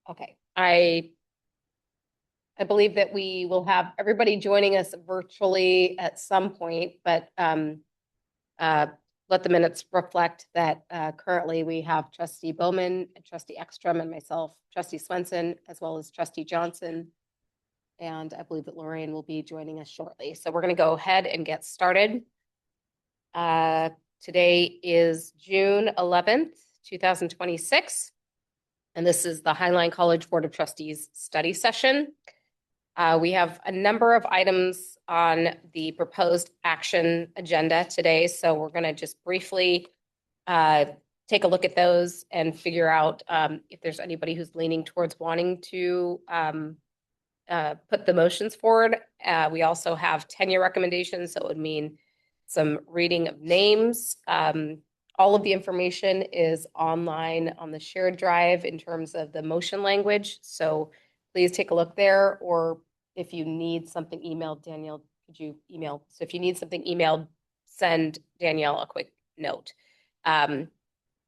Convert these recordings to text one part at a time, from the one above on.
Okay. I believe that we will have everybody joining us virtually at some point, but uh, let the minutes reflect that currently we have Trustee Bowman, and Trustee Ekstrom, and myself, Trustee Swenson, as well as Trustee Johnson. And I believe that Lorraine will be joining us shortly. So we're going to go ahead and get started. Today is June 11th, 2026. And this is the Highline College Board of Trustees study session. We have a number of items on the proposed action agenda today, so we're going to just briefly take a look at those and figure out if there's anybody who's leaning towards wanting to put the motions forward. We also have tenure recommendations, so it would mean some reading of names. All of the information is online on the shared drive in terms of the motion language, so please take a look there, or if you need something emailed, Danielle, could you email? So if you need something emailed, send Danielle a quick note. And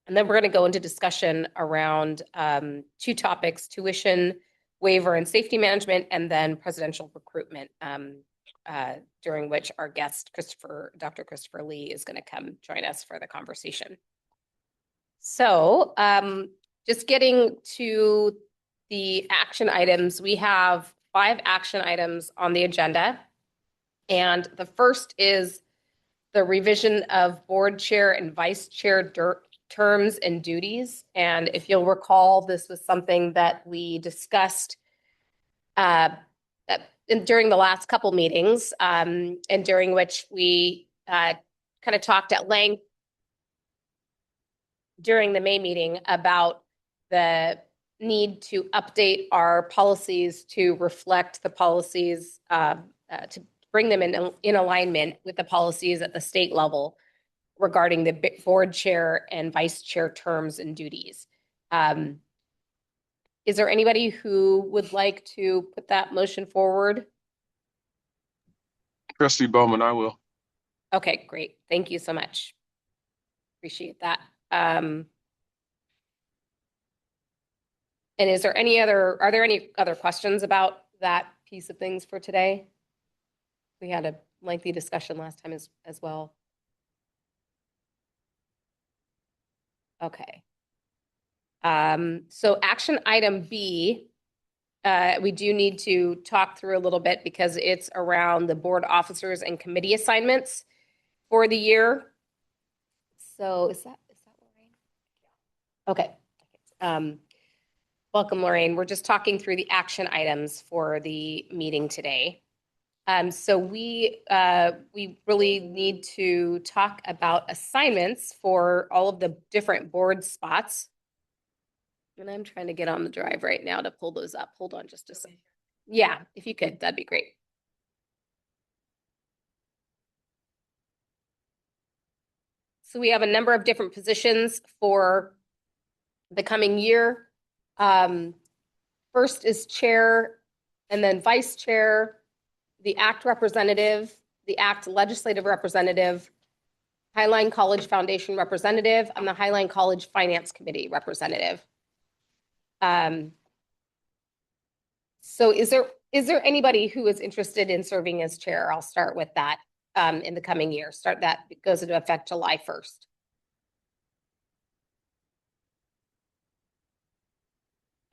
then we're going to go into discussion around two topics: tuition waiver and safety management, and then presidential recruitment, during which our guest, Dr. Christopher Lee, is going to come join us for the conversation. So just getting to the action items, we have 5 action items on the agenda. And the first is the revision of board chair and vice chair terms and duties. And if you'll recall, this was something that we discussed during the last couple meetings, and during which we kind of talked at length during the May meeting about the need to update our policies to reflect the policies, to bring them in alignment with the policies at the state level regarding the board chair and vice chair terms and duties. Is there anybody who would like to put that motion forward? Trustee Bowman, I will. Okay, great. Thank you so much. Appreciate that. And are there any other questions about that piece of things for today? We had a lengthy discussion last time as well. Okay. So action item B, we do need to talk through a little bit because it's around the board officers and committee assignments for the year. So is that Lorraine? Okay. Welcome, Lorraine. We're just talking through the action items for the meeting today. So we really need to talk about assignments for all of the different board spots. And I'm trying to get on the drive right now to pull those up. Hold on just a second. Yeah, if you could, that'd be great. So we have a number of different positions for the coming year. First is chair, and then vice chair, the ACT representative, the ACT legislative representative, Highline College Foundation representative, and the Highline College Finance Committee representative. So is there anybody who is interested in serving as chair? I'll start with that in the coming year. It goes into effect July 1st.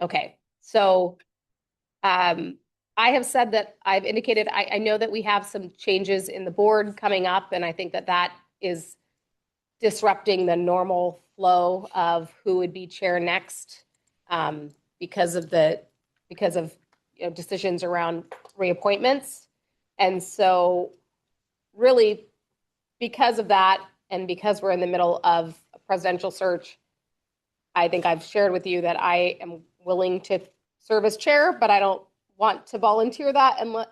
Okay, so I have said that I've indicated, I know that we have some changes in the board coming up, and I think that is disrupting the normal flow of who would be chair next, because of decisions around reappointments. And so really, because of that, and because we're in the middle of a presidential search, I think I've shared with you that I am willing to serve as chair, but I don't want to volunteer that, and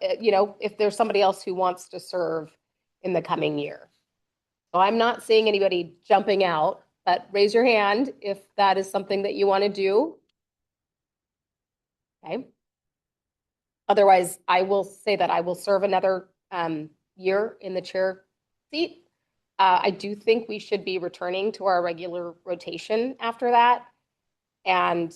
if there's somebody else who wants to serve in the coming year. So I'm not seeing anybody jumping out, but raise your hand if that is something that you want to do. Okay. Otherwise, I will say that I will serve another year in the chair seat. I do think we should be returning to our regular rotation after that. And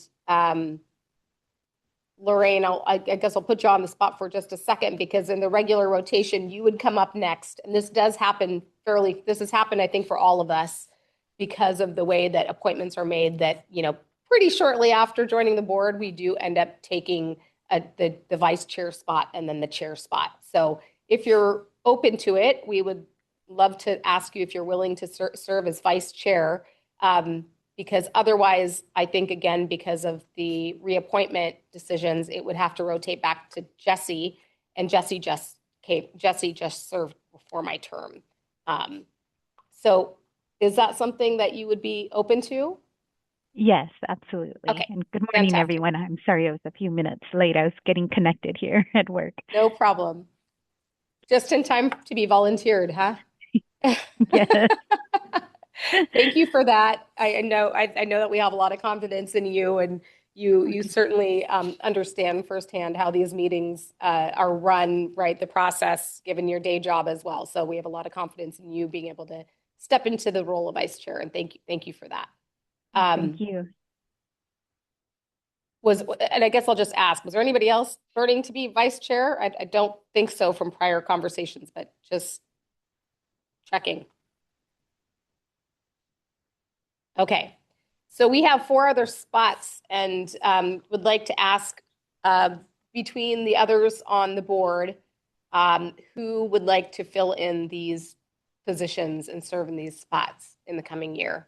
Lorraine, I guess I'll put you on the spot for just a second, because in the regular rotation, you would come up next. And this does happen this has happened, I think, for all of us because of the way that appointments are made, that, pretty shortly after joining the board, we do end up taking the vice chair spot and then the chair spot. So if you're open to it, we would love to ask you if you're willing to serve as vice chair. Because otherwise, I think, again, because of the reappointment decisions, it would have to rotate back to Jesse, and Jesse just served before my term. So is that something that you would be open to? Yes, absolutely. Okay, And good morning, fantastic. everyone. I'm sorry I was a few minutes late. I was getting connected here at work. No problem. Just in time to be volunteered, huh? Yes. Thank you for that. I know that we have a lot of confidence in you, and you certainly understand firsthand how these meetings are run, right? The process, given your day job as well. So we have a lot of confidence in you being able to step into the role of vice chair, and thank you for that. Thank you. And I guess I'll just ask, was there anybody else burning to be vice chair? I don't think so from prior conversations, but just checking. Okay, so we have 4 other spots, and would like to ask between the others on the board, who would like to fill in these positions and serve in these spots in the coming year?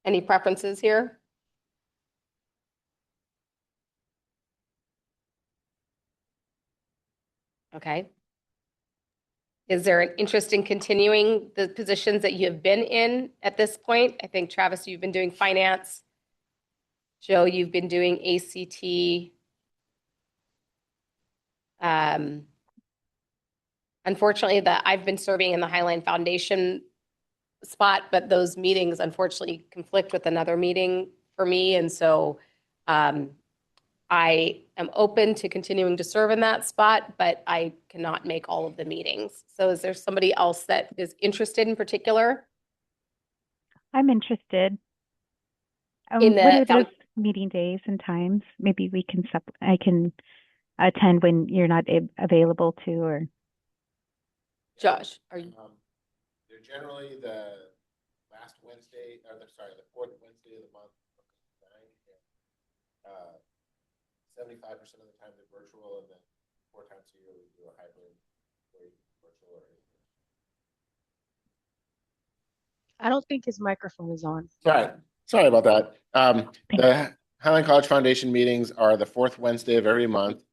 Any preferences here? Okay. Is there an interest in continuing the positions that you have been in at this point? I think, Travis, you've been doing finance. Joe, you've been doing ACT. Unfortunately, I've been serving in the Highline Foundation spot, but those meetings unfortunately conflict with another meeting for me. And so I am open to continuing to serve in that spot, but I cannot make all of the meetings. So is there somebody else that is interested in particular? I'm interested. In What the are those meeting days and times? Maybe I can attend when you're not available to, or Josh, are you? They're generally the last Wednesday, or the fourth Wednesday of the month. 75% of the time they're virtual, and then 4 times a year we do a hybrid, virtual or in-person. I don't think his microphone is on. Sorry about that. The Highline College Foundation meetings are the 4th Wednesday of every month.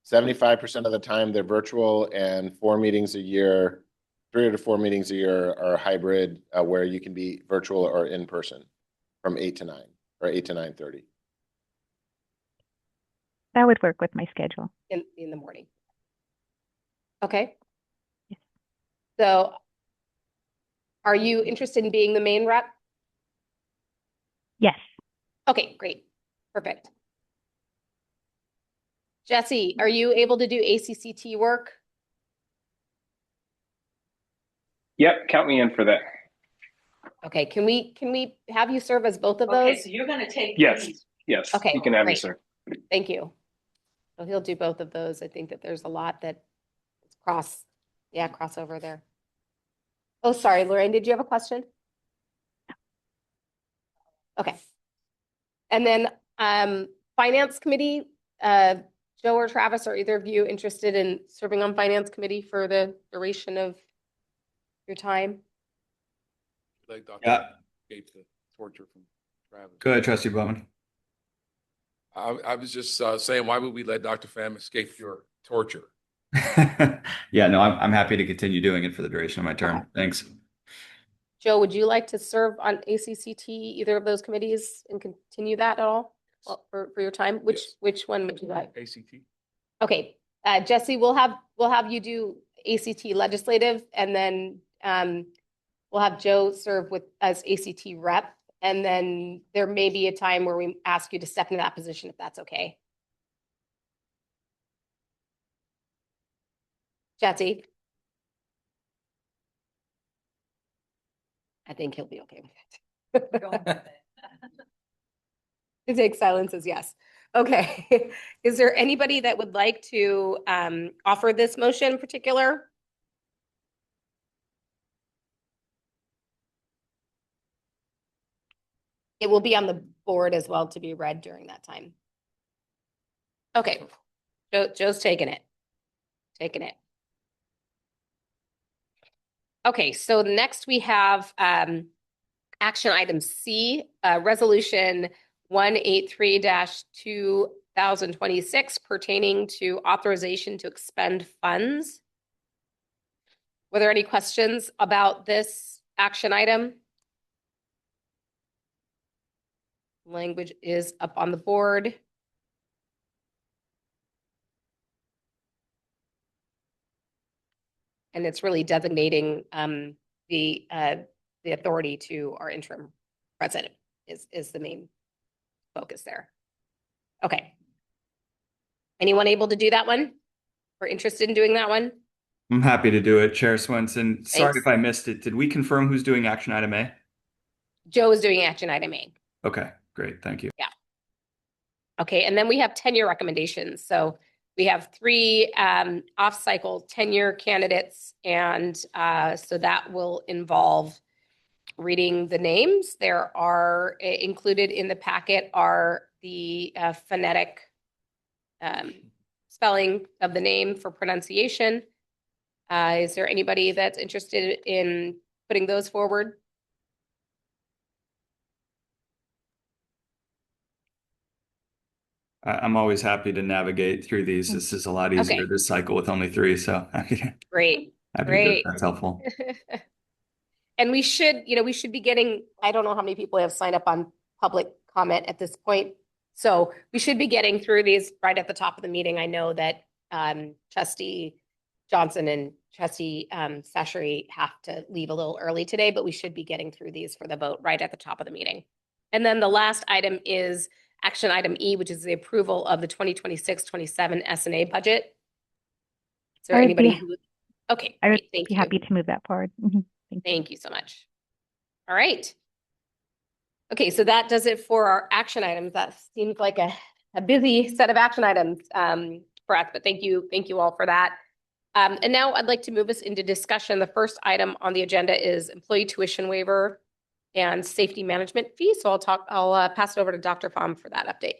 75% of the time they're virtual, and 4 meetings a year, 3 to 4 meetings a year are hybrid, where you can be virtual or in person from 8 to 9 or 8 to 9:30. that would work with my schedule. in the morning? Okay. Yes. So are you interested in being the main rep? Yes. Okay, great. Perfect. Jesse, are you able to do ACCT work? Yep, count me in for that. Okay, can we have you serve as both of Okay, those? so you're gonna take Yes, these. yes, Okay, you can have me, great. sir. Thank you. So he'll do both of those. I think that there's a lot that crossover there. Oh, sorry, Lorraine, did you have a question? Okay. And then Finance Committee, Joe or Travis, are either of you interested in serving on Finance Committee for the duration of your time? Like Dr. Yeah. escaped the torture from Travis. Go ahead, Trustee Bowman. I was just saying, why would we let Dr. Pham escape your torture? Yeah, no, I'm happy to continue doing it for the duration of my term. Okay. Thanks. Joe, would you like to serve on ACCT, either of those committees, and continue that at all for your time? Yes. Which one would you like? ACT. Okay, Jesse, we'll have you do ACT legislative, and then we'll have Joe serve as ACT rep, and then there may be a time where we ask you to step into that position if that's okay. Jesse. I think he'll be okay with it. To take silence as yes. Okay. Is there anybody that would like to offer this motion in particular? It will be on the board as well to be read during that time. Okay. Joe's taking it. Taking it. Okay, so next we have action item C, resolution 183-2026 pertaining to authorization to expend funds. Were there any questions about this action item? Language is up on the board. And it's really designating the authority to our interim president is the main focus there. Okay. Anyone able to do that one or interested in doing that one? I'm happy to do it, Chair Swenson. Sorry Thanks. if I missed it. Did we confirm who's doing action item A? Joe is doing action item A. Okay, great. Thank you. Yeah. Okay, and then we have tenure recommendations. So we have 3 off-cycle tenure candidates, and so that will involve reading the names. There are included in the packet are the phonetic spelling of the name for pronunciation. Is there anybody that's interested in putting those forward? I'm always happy to navigate through these. This is a lot easier Okay. this cycle with only 3, so Great. happy to do it. Great. That's helpful. And we should be getting, I don't know how many people have signed up on public comment at this point. So we should be getting through these right at the top of the meeting. I know that Trustee Johnson and Trustee Sashary have to leave a little early today, but we should be getting through these for the vote right at the top of the meeting. And then the last item is action item E, which is the approval of the 2026-27 S&A budget. Is there anybody who? Okay, I would great, thank be you. happy to move that forward. Thank you so much. All right. Okay, so that does it for our action items. That seems like a busy set of action items for us, but thank you all for that. And now I'd like to move us into discussion. The first item on the agenda is employee tuition waiver and safety management fee. So I'll pass it over to Dr. Pham for that update.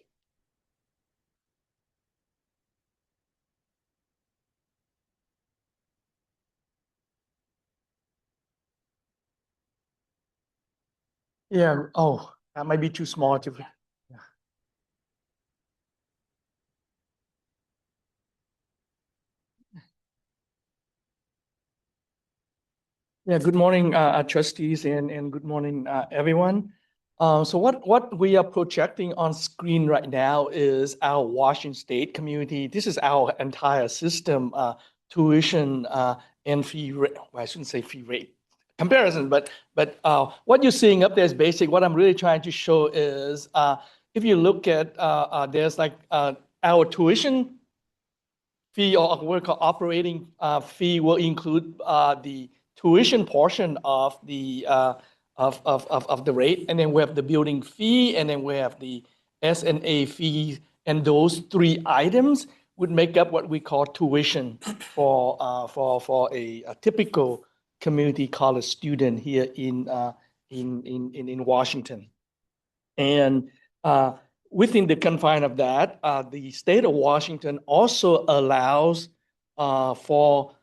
Yeah. Oh, that might be too small to. Yeah. Yeah. Good morning, trustees, and good morning, everyone. So what we are projecting on screen right now is our Washington State community. This is our entire system, tuition and fee rate. Well, I shouldn't say fee rate comparison, but what you're seeing up there is basic. What I'm really trying to show is if you look at there's like our tuition fee or what we call operating fee will include the tuition portion of the of the rate, and then we have the building fee, and then we have the S&A fee, and those 3 items would make up what we call tuition for a typical community college student here in Washington. And within the confine of that, the state of Washington also allows for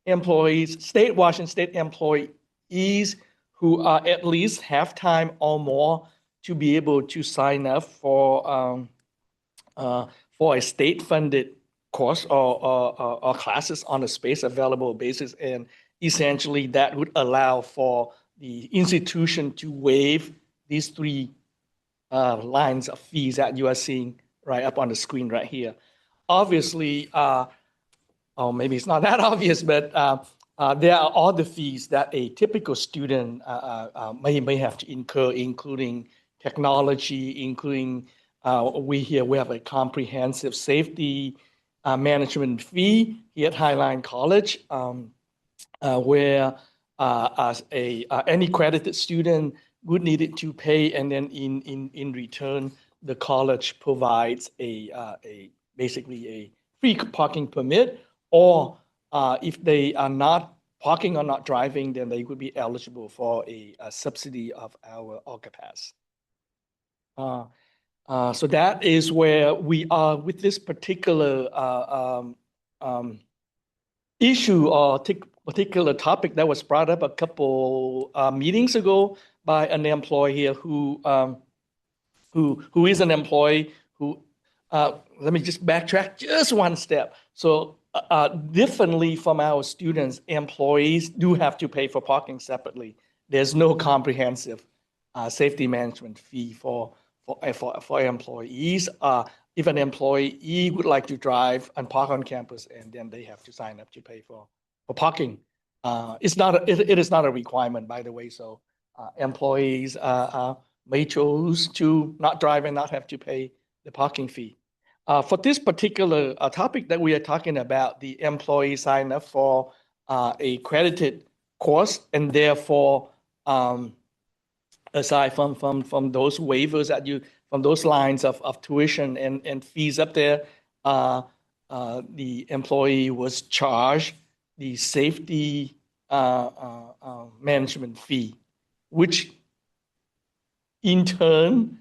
Washington State employees who are at least half-time or more to be able to sign up for a state-funded course or classes on a space available basis. And essentially that would allow for the institution to waive these 3 lines of fees that you are seeing right up on the screen right here. Obviously, or maybe it's not that obvious, but there are other fees that a typical student may have to incur, including technology, including we have a comprehensive safety management fee here at Highline College. where as any credited student would need it to pay, and then in return, the college provides basically a free parking permit, or if they are not parking or not driving, then they would be eligible for a subsidy of our ALCA pass. So that is where we are with this particular issue or particular topic that was brought up a couple meetings ago by an employee here who is an employee who, let me just backtrack just one step. So differently from our students, employees do have to pay for parking separately. There's no comprehensive safety management fee for employees. If an employee would like to drive and park on campus, and then they have to sign up to pay for parking. It is not a requirement, by the way. So employees may choose to not drive and not have to pay the parking fee. For this particular topic that we are talking about, the employee sign up for a credited course, and therefore, aside from those waivers from those lines of tuition and fees up there, the employee was charged the safety management fee, which in turn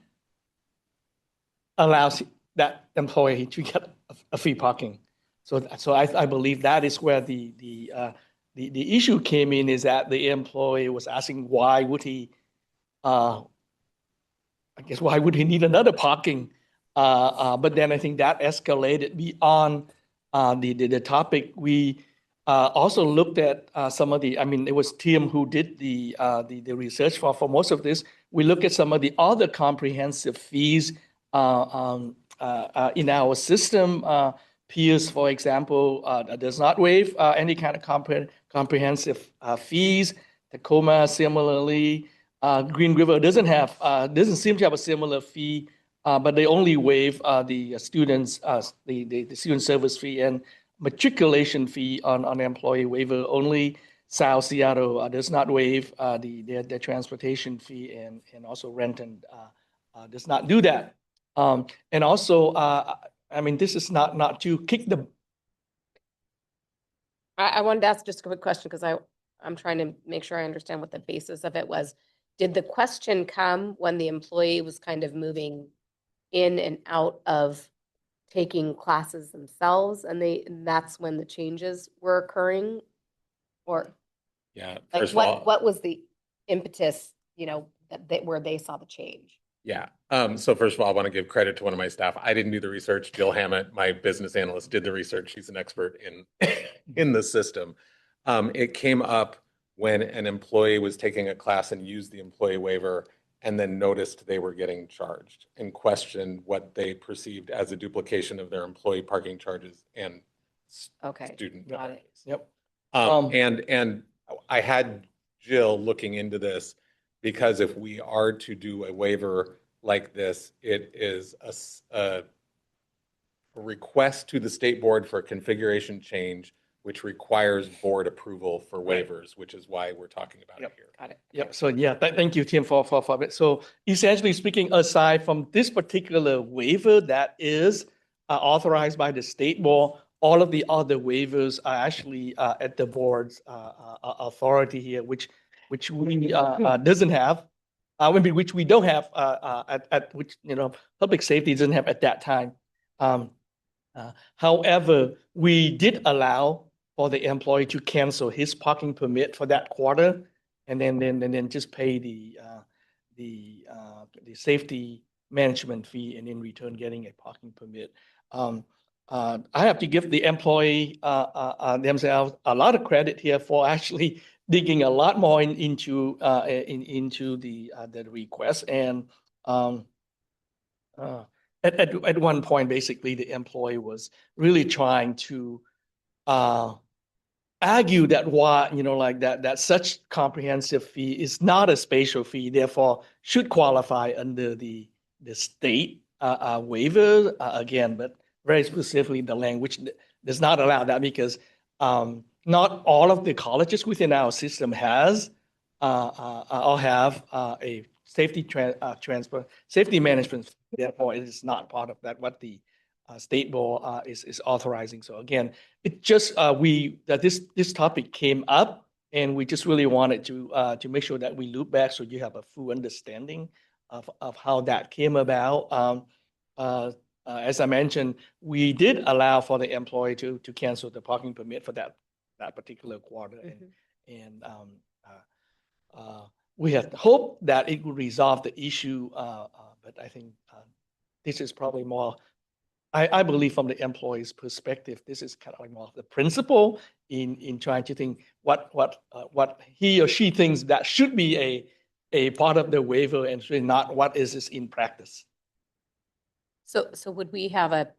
allows that employee to get a free parking. So I believe that is where the issue came in, is that the employee was asking why would he need another parking? But then I think that escalated beyond the topic. We also looked at some of it was Tim who did the research for most of this. We look at some of the other comprehensive fees in our system. Pierce, for example, does not waive any kind of comprehensive fees. Tacoma, similarly. Green River doesn't seem to have a similar fee, but they only waive the students the student service fee and matriculation fee on employee waiver. Only South Seattle does not waive their transportation fee, and also Renton does not do that. And also, this is not to kick the. I wanted to ask just a quick question because I'm trying to make sure I understand what the basis of it was. Did the question come when the employee was kind of moving in and out of taking classes themselves, and that's when the changes were occurring? Or Yeah, like first of all, what was the impetus, where they saw the change? yeah. So first of all, I want to give credit to one of my staff. I didn't do the research. Jill Hammett, my business analyst, did the research. She's an expert in the system. It came up when an employee was taking a class and used the employee waiver, and then noticed they were getting charged and questioned what they perceived as a duplication of their employee parking charges and student Got it. penalties. Yep. And I had Jill looking into this, because if we are to do a waiver like this, it is a request to the state board for a configuration change, which requires board approval for waivers, which is why we're talking about it here. Got it. Yep. So yeah, thank you, Tim, for it. So essentially speaking, aside from this particular waiver that is authorized by the state board, all of the other waivers are actually at the board's authority here, which we doesn't have, which we don't have at which public safety doesn't have at that time. However, we did allow for the employee to cancel his parking permit for that quarter, and then just pay the safety management fee, and in return getting a parking permit. I have to give the employee themselves a lot of credit here for actually digging a lot more into the request. And at one point, basically, the employee was really trying to argue that that such comprehensive fee is not a spatial fee, therefore should qualify under the state waiver again, but very specifically the language does not allow that, because not all of the colleges within our system has or have a safety management. Therefore, it is not part of that what the state law is authorizing. So again, it just this topic came up, and we just really wanted to make sure that we loop back so you have a full understanding of how that came about. As I mentioned, we did allow for the employee to cancel the parking permit for that particular quarter, and we had hoped that it would resolve the issue, but I think this is probably more. I believe from the employee's perspective, this is kind of like more of the principle in trying to think what he or she thinks that should be a part of the waiver and should not what is this in practice. So would we have a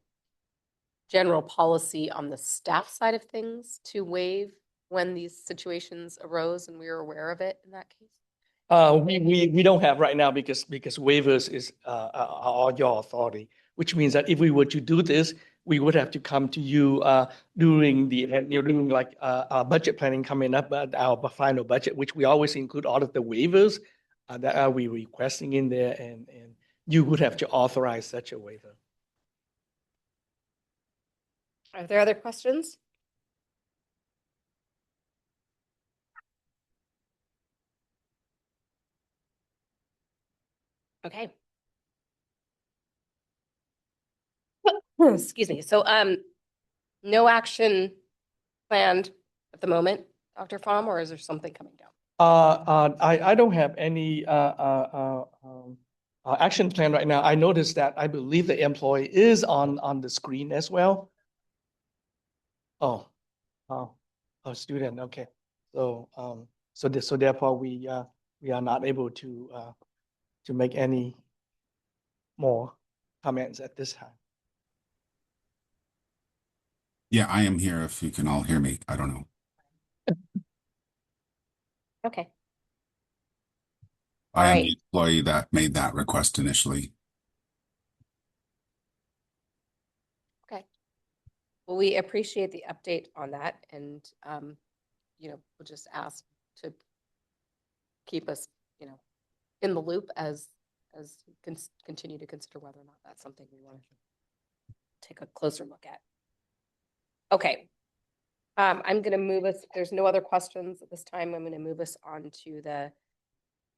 general policy on the staff side of things to waive when these situations arose and we were aware of it in that case? We don't have right now because waivers is all your authority, which means that if we were to do this, we would have to come to you during like our budget planning coming up, our final budget, which we always include all of the waivers that are we requesting in there, and you would have to authorize such a waiver. Are there other questions? Okay. Excuse me. So, no action planned at the moment, Dr. Pham, or is there something coming down? I don't have any action plan right now. I noticed that I believe the employee is on the screen as well. Oh, a student. Okay. So so therefore we are not able to make any more comments at this time. Yeah, I am here if you can all hear me. I don't know. Okay. I All am right. the employee that made that request initially. Okay. Well, we appreciate the update on that, and we'll just ask to keep us, in the loop as continue to consider whether or not that's something we want to take a closer look at. Okay. I'm going to move us. There's no other questions at this time. I'm going to move us on to the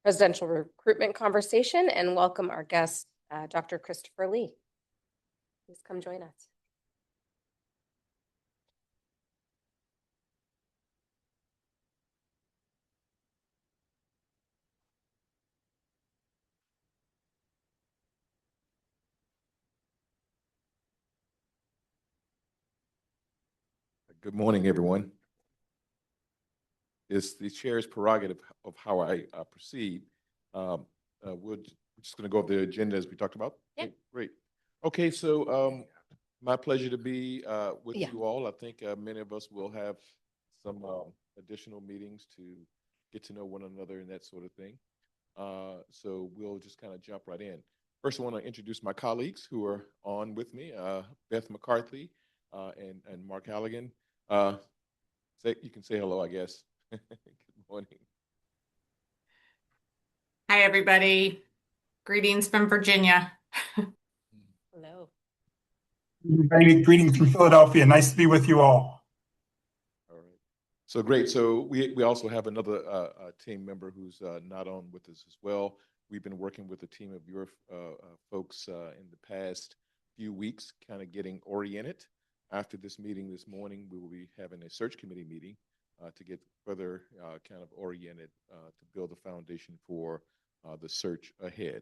presidential recruitment conversation and welcome our guest, Dr. Christopher Lee. Please come join us. Good morning, everyone. It's the chair's prerogative of how I proceed. We're just going to go over the agenda as we talked about. Yeah. Great. Okay, so my pleasure to be with you all. I think many of us will have some additional meetings to get to know one another and that sort of thing. So we'll just kind of jump right in. First, I want to introduce my colleagues who are on with me, Beth McCarthy and Mark Halligan. You can say hello, I guess. Good morning. Hi, everybody. Greetings from Virginia. Hello. Greetings from Philadelphia. Nice to be with you all. All right. So great. So we also have another team member who's not on with us as well. We've been working with a team of your folks in the past few weeks, kind of getting oriented. After this meeting this morning, we will be having a search committee meeting to get further kind of oriented to build a foundation for the search ahead.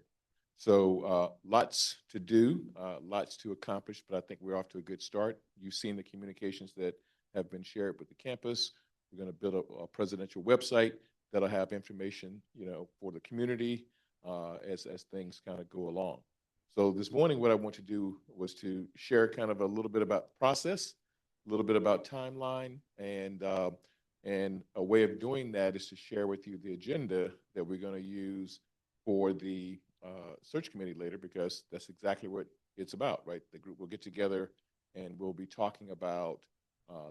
So lots to do, lots to accomplish, but I think we're off to a good start. You've seen the communications that have been shared with the campus. We're going to build a presidential website that'll have information, for the community as things kind of go along. So this morning, what I want to do was to share kind of a little bit about the process, a little bit about timeline, and a way of doing that is to share with you the agenda that we're going to use for the search committee later, because that's exactly what it's about, right? The group will get together and we'll be talking about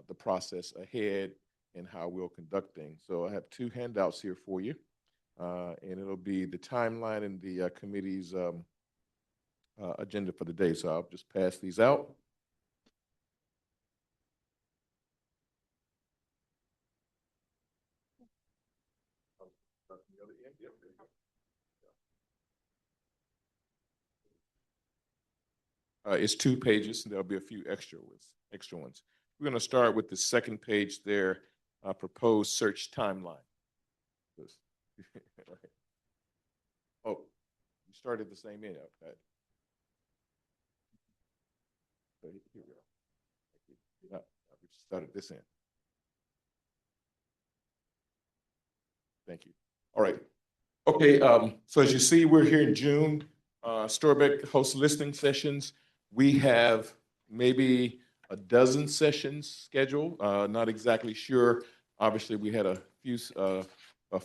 the process ahead and how we'll conduct things. So I have two handouts here for you, and it'll be the timeline and the committee's agenda for the day. So I'll just pass these out. It's 2 pages, and there'll be a few extra ones. We're going to start with the second page there, proposed search timeline. Oh, you started the same end. Okay. So here we go. Yeah, we started this end. Thank you. All right. Okay, so as you see, we're here in June. Storbeck hosts listening sessions. We have maybe a dozen sessions scheduled. Not exactly sure. Obviously, we had a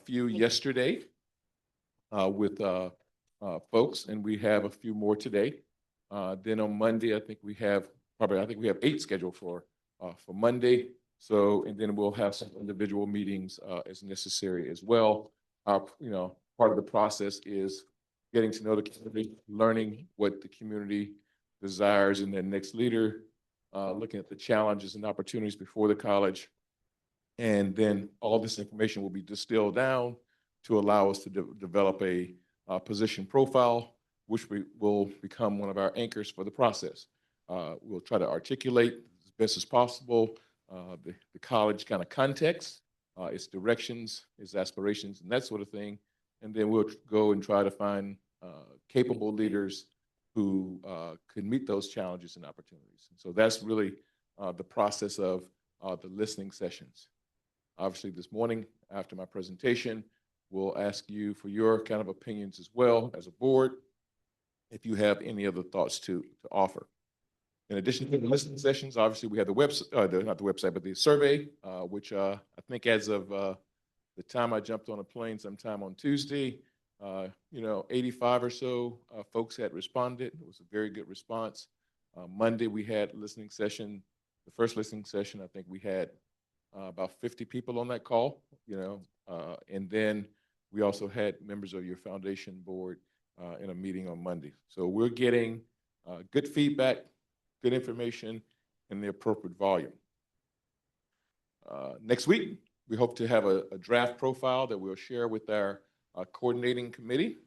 few yesterday with folks, and we have a few more today. Then on Monday, I think we have 8 scheduled for Monday. So, and then we'll have some individual meetings as necessary as well. Part of the process is getting to know the community, learning what the community desires in their next leader, looking at the challenges and opportunities before the college. And then all this information will be distilled down to allow us to develop a position profile, which will become one of our anchors for the process. We'll try to articulate as best as possible the college kind of context, its directions, its aspirations, and that sort of thing. And then we'll go and try to find capable leaders who could meet those challenges and opportunities. And so that's really the process of the listening sessions. Obviously, this morning, after my presentation, we'll ask you for your kind of opinions as well as a board, if you have any other thoughts to offer. In addition to the listening sessions, obviously, we have the website, not the website, but the survey, which I think as of the time I jumped on a plane sometime on Tuesday, 85 or so folks had responded. It was a very good response. Monday, we had listening session. The first listening session, I think we had about 50 people on that call, and then we also had members of your foundation board in a meeting on Monday. So we're getting good feedback, good information, in the appropriate volume. Next week, we hope to have a draft profile that we'll share with our coordinating committee.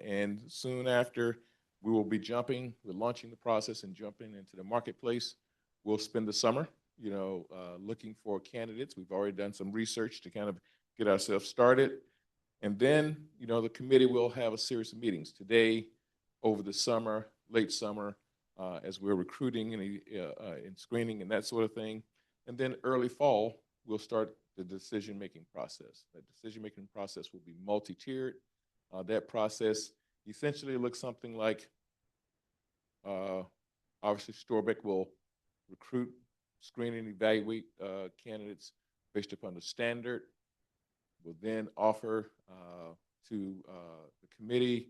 And soon after, we will be we're launching the process and jumping into the marketplace. We'll spend the summer, looking for candidates. We've already done some research to kind of get ourselves started. And then, the committee will have a series of meetings today, over the summer, late summer, as we're recruiting and screening and that sort of thing. And then early fall, we'll start the decision-making process. That decision-making process will be multi-tiered. That process essentially looks something like, obviously, Storbeck will recruit, screen, and evaluate candidates based upon the standard. We'll then offer to the committee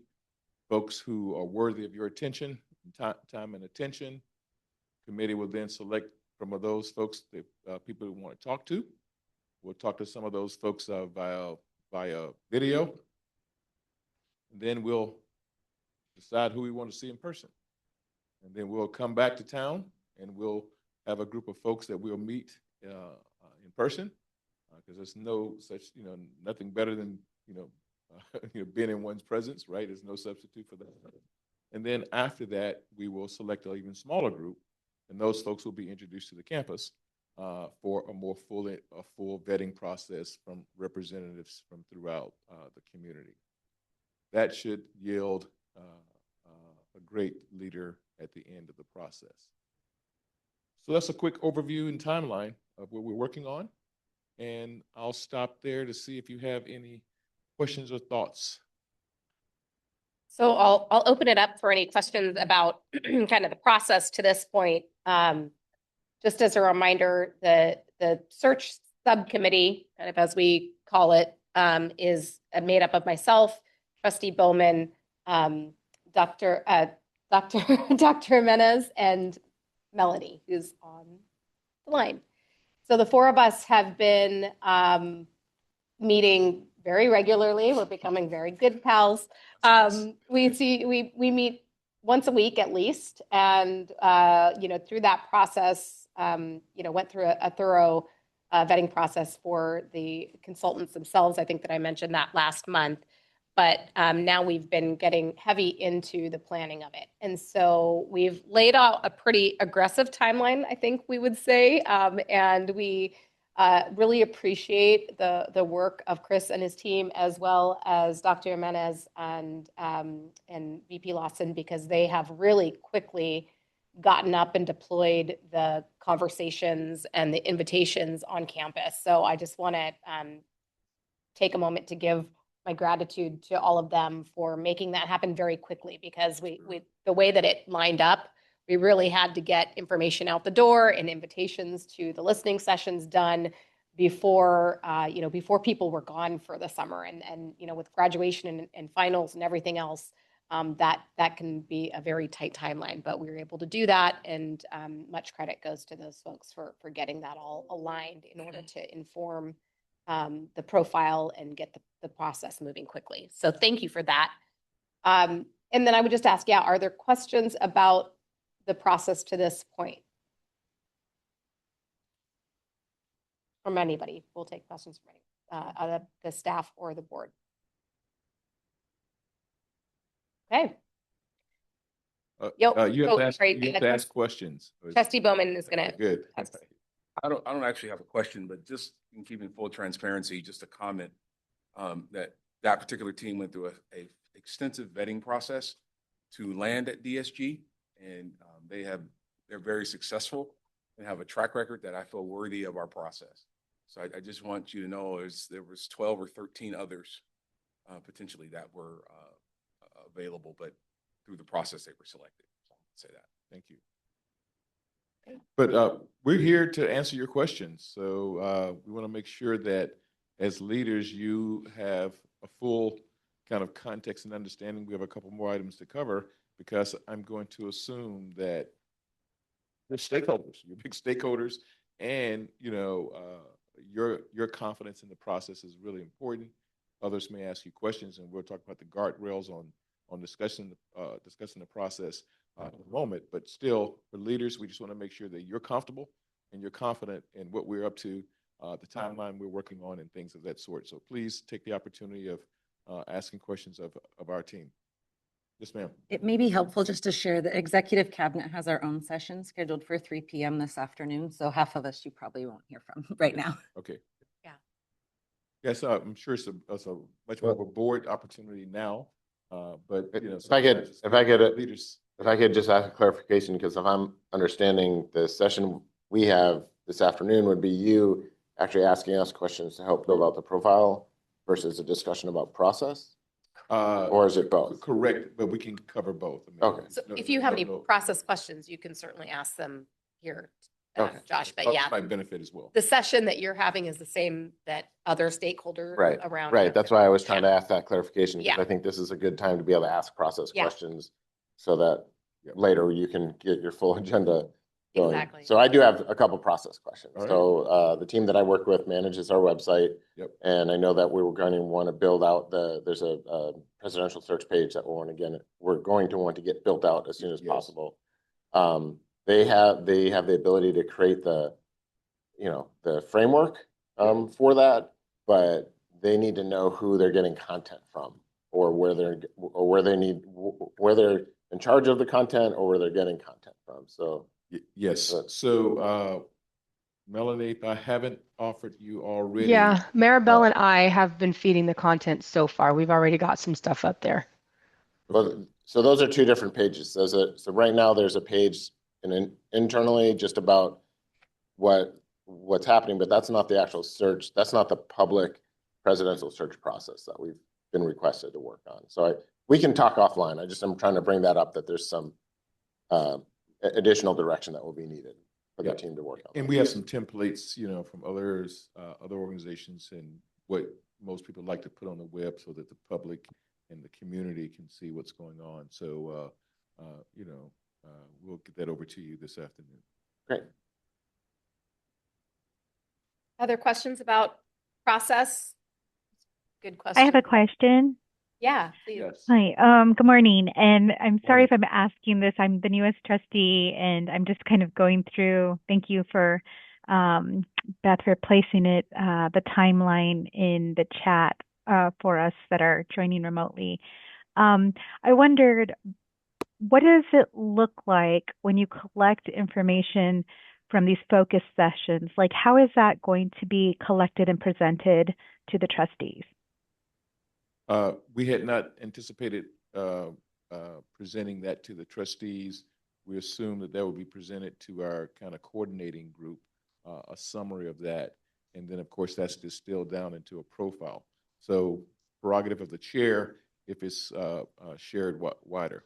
folks who are worthy of your attention, time and attention. Committee will then select from those folks the people who want to talk to. We'll talk to some of those folks via video. And then we'll decide who we want to see in person. And then we'll come back to town and we'll have a group of folks that we'll meet in person, because there's no such, nothing better than, being in one's presence, right? There's no substitute for that. And then after that, we will select an even smaller group, and those folks will be introduced to the campus for a full vetting process from representatives from throughout the community. That should yield a great leader at the end of the process. So that's a quick overview and timeline of what we're working on. And I'll stop there to see if you have any questions or thoughts. So I'll open it up for any questions about kind of the process to this point. Just as a reminder, the search subcommittee, kind of as we call it, is made up of myself, Trustee Bowman, Dr. Jimenez, and Melanie, who's on the line. So the four of us have been meeting very regularly. We're becoming very good pals. We meet once a week at least, and through that process, went through a thorough vetting process for the consultants themselves. I think that I mentioned that last month. But now we've been getting heavy into the planning of it. And so we've laid out a pretty aggressive timeline, I think we would say. And we really appreciate the work of Chris and his team, as well as Dr. Jimenez and VP Lawson, because they have really quickly gotten up and deployed the conversations and the invitations on campus. So I just want to take a moment to give my gratitude to all of them for making that happen very quickly, because the way that it lined up, we really had to get information out the door and invitations to the listening sessions done before before people were gone for the summer, and with graduation and finals and everything else, that can be a very tight timeline, but we were able to do that, and much credit goes to those folks for getting that all aligned in order to inform the profile and get the process moving quickly. So thank you for that. And then I would just ask, are there questions about the process to this point? From anybody? We'll take questions from any, the staff or the board. Okay. You have to ask questions. Trustee Bowman is going to. Good. I don't actually have a question, but just in keeping full transparency, just a comment that particular team went through a extensive vetting process to land at DSG, and they're very successful and have a track record that I feel worthy of our process. So I just want you to know there was 12 or 13 others potentially that were available, but through the process they were selected. So I'll say that. Thank you. But we're here to answer your questions. So we want to make sure that as leaders, you have a full kind of context and understanding. We have a couple more items to cover, because I'm going to assume that the stakeholders, your big stakeholders, and your confidence in the process is really important. Others may ask you questions, and we'll talk about the guardrails on discussing the process in a moment. But still, for leaders, we just want to make sure that you're comfortable and you're confident in what we're up to, the timeline we're working on, and things of that sort. So please take the opportunity of asking questions of our team. Yes, ma'am. It may be helpful just to share that Executive Cabinet has our own session scheduled for 3 p.m. this afternoon. So half of us you probably won't hear from right now. Okay. Yeah. Yes, I'm sure it's a much more of a board opportunity now. But if I could just ask a clarification, because if I'm understanding the session we have this afternoon would be you actually asking us questions to help build out the profile versus a discussion about process. Or is it both? Correct, but we can cover both. Okay. So if you have any process questions, you can certainly ask them here, Josh. But yeah, might benefit as well. The session that you're having is the same that other stakeholders around. Right. That's why I was trying to ask that clarification, because Yeah. I think this is a good time to be able to ask process Yeah. questions, so that later you can get your full agenda going. Exactly. So I do have a couple process questions. All right. So the team that I work with manages our website. Yep. And I know that we were going to want to build out there's a presidential search page that we're going to want to get built out as soon as Yes. possible. They have the ability to create the framework for that, but they need to know who they're getting content from, or where they're in charge of the content, or where they're getting content from. So yes. So Melanie, if I haven't offered you already. Yeah, Maribel and I have been feeding the content so far. We've already got some stuff up there. Well, so those are two different pages. So right now there's a page internally just about what's happening, but that's not the actual search. That's not the public presidential search process that we've been requested to work on. So we can talk offline. I'm trying to bring that up, that there's some additional direction that will be needed for the team to work on. And we have some templates, from other organizations, and what most people like to put on the web, so that the public and the community can see what's going on. So, we'll get that over to you this afternoon. Great. Other questions about process? Good question. I have a question. Yeah, please. Yes. Hi, good morning. And I'm sorry Morning. if I'm asking this. I'm the newest trustee and I'm just kind of going through. Thank you for Beth for placing it, the timeline in the chat for us that are joining remotely. I wondered, what does it look like when you collect information from these focus sessions? Like, how is that going to be collected and presented to the trustees? We had not anticipated presenting that to the trustees. We assumed that would be presented to our kind of coordinating group, a summary of that. And then, of course, that's distilled down into a profile. So prerogative of the chair if it's shared wider.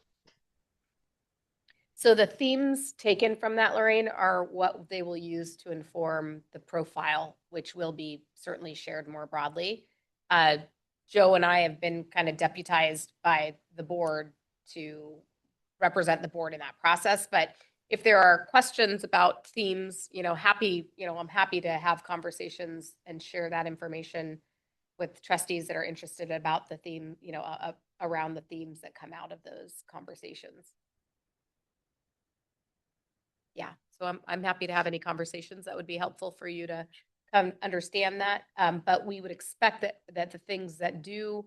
So the themes taken from that, Lorraine, are what they will use to inform the profile, which will be certainly shared more broadly. Joe and I have been kind of deputized by the board to represent the board in that process. But if there are questions about themes, I'm happy to have conversations and share that information with trustees that are interested about the theme, around the themes that come out of those conversations. Yeah, so I'm happy to have any conversations that would be helpful for you to understand that. But we would expect that the things that do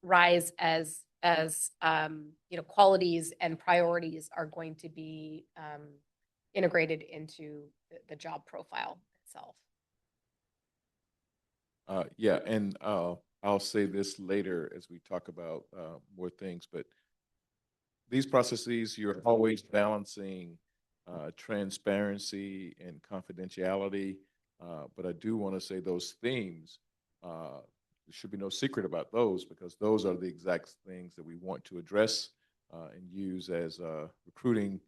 rise as qualities and priorities are going to be integrated into the job profile itself. Yeah, and I'll say this later as we talk about more things, but these processes, you're always balancing transparency and confidentiality. But I do want to say those themes, there should be no secret about those because those are the exact things that we want to address and use as recruiting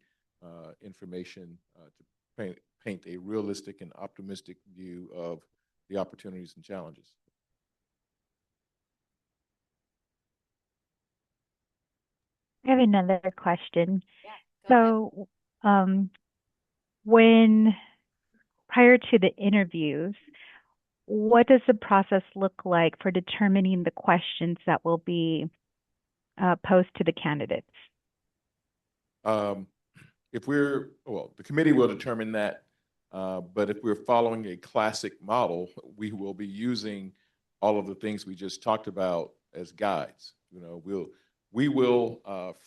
information to paint a realistic and optimistic view of the opportunities and challenges. I have another question. Yeah, so, when prior to the interviews, what does the process look like for determining the questions that will be posed to the candidates? The committee will determine that. But if we're following a classic model, we will be using all of the things we just talked about as guides. We will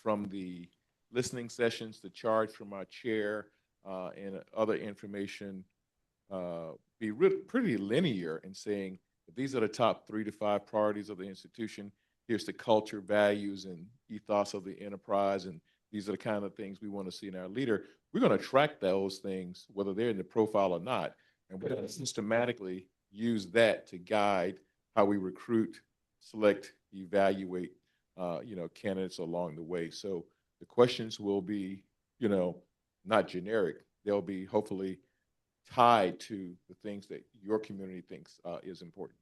from the listening sessions, the charge from our chair, and other information, be pretty linear in saying these are the top 3 to 5 priorities of the institution. Here's the culture, values, and ethos of the enterprise, and these are the kind of things we want to see in our leader. We're going to track those things, whether they're in the profile or not, and we're going to systematically use that to guide how we recruit, select, evaluate, candidates along the way. So the questions will be, not generic. They'll be hopefully tied to the things that your community thinks is important.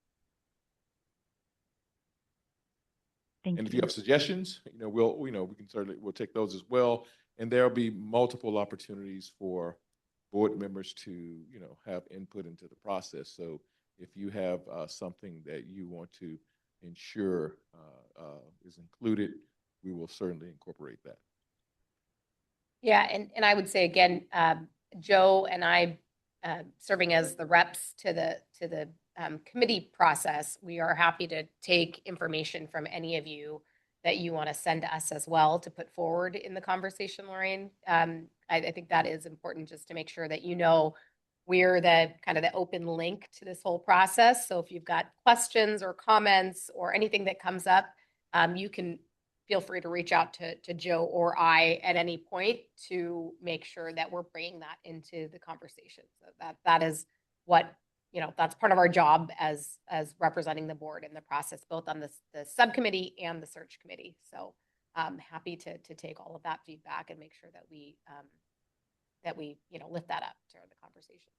And if you have suggestions, we'll take those as well. And there'll be multiple opportunities for board members to, have input into the process. So if you have something that you want to ensure is included, we will certainly incorporate that. Yeah, and I would say again, Joe and I serving as the reps to the committee process, we are happy to take information from any of you that you want to send to us as well to put forward in the conversation, Lorraine. I think that is important just to make sure that we're the kind of the open link to this whole process. So if you've got questions or comments or anything that comes up, you can feel free to reach out to Joe or I at any point to make sure that we're bringing that into the conversation. So that is what, that's part of our job as representing the board in the process, both on the subcommittee and the search committee. So I'm happy to take all of that feedback and make sure that we lift that up during the conversations.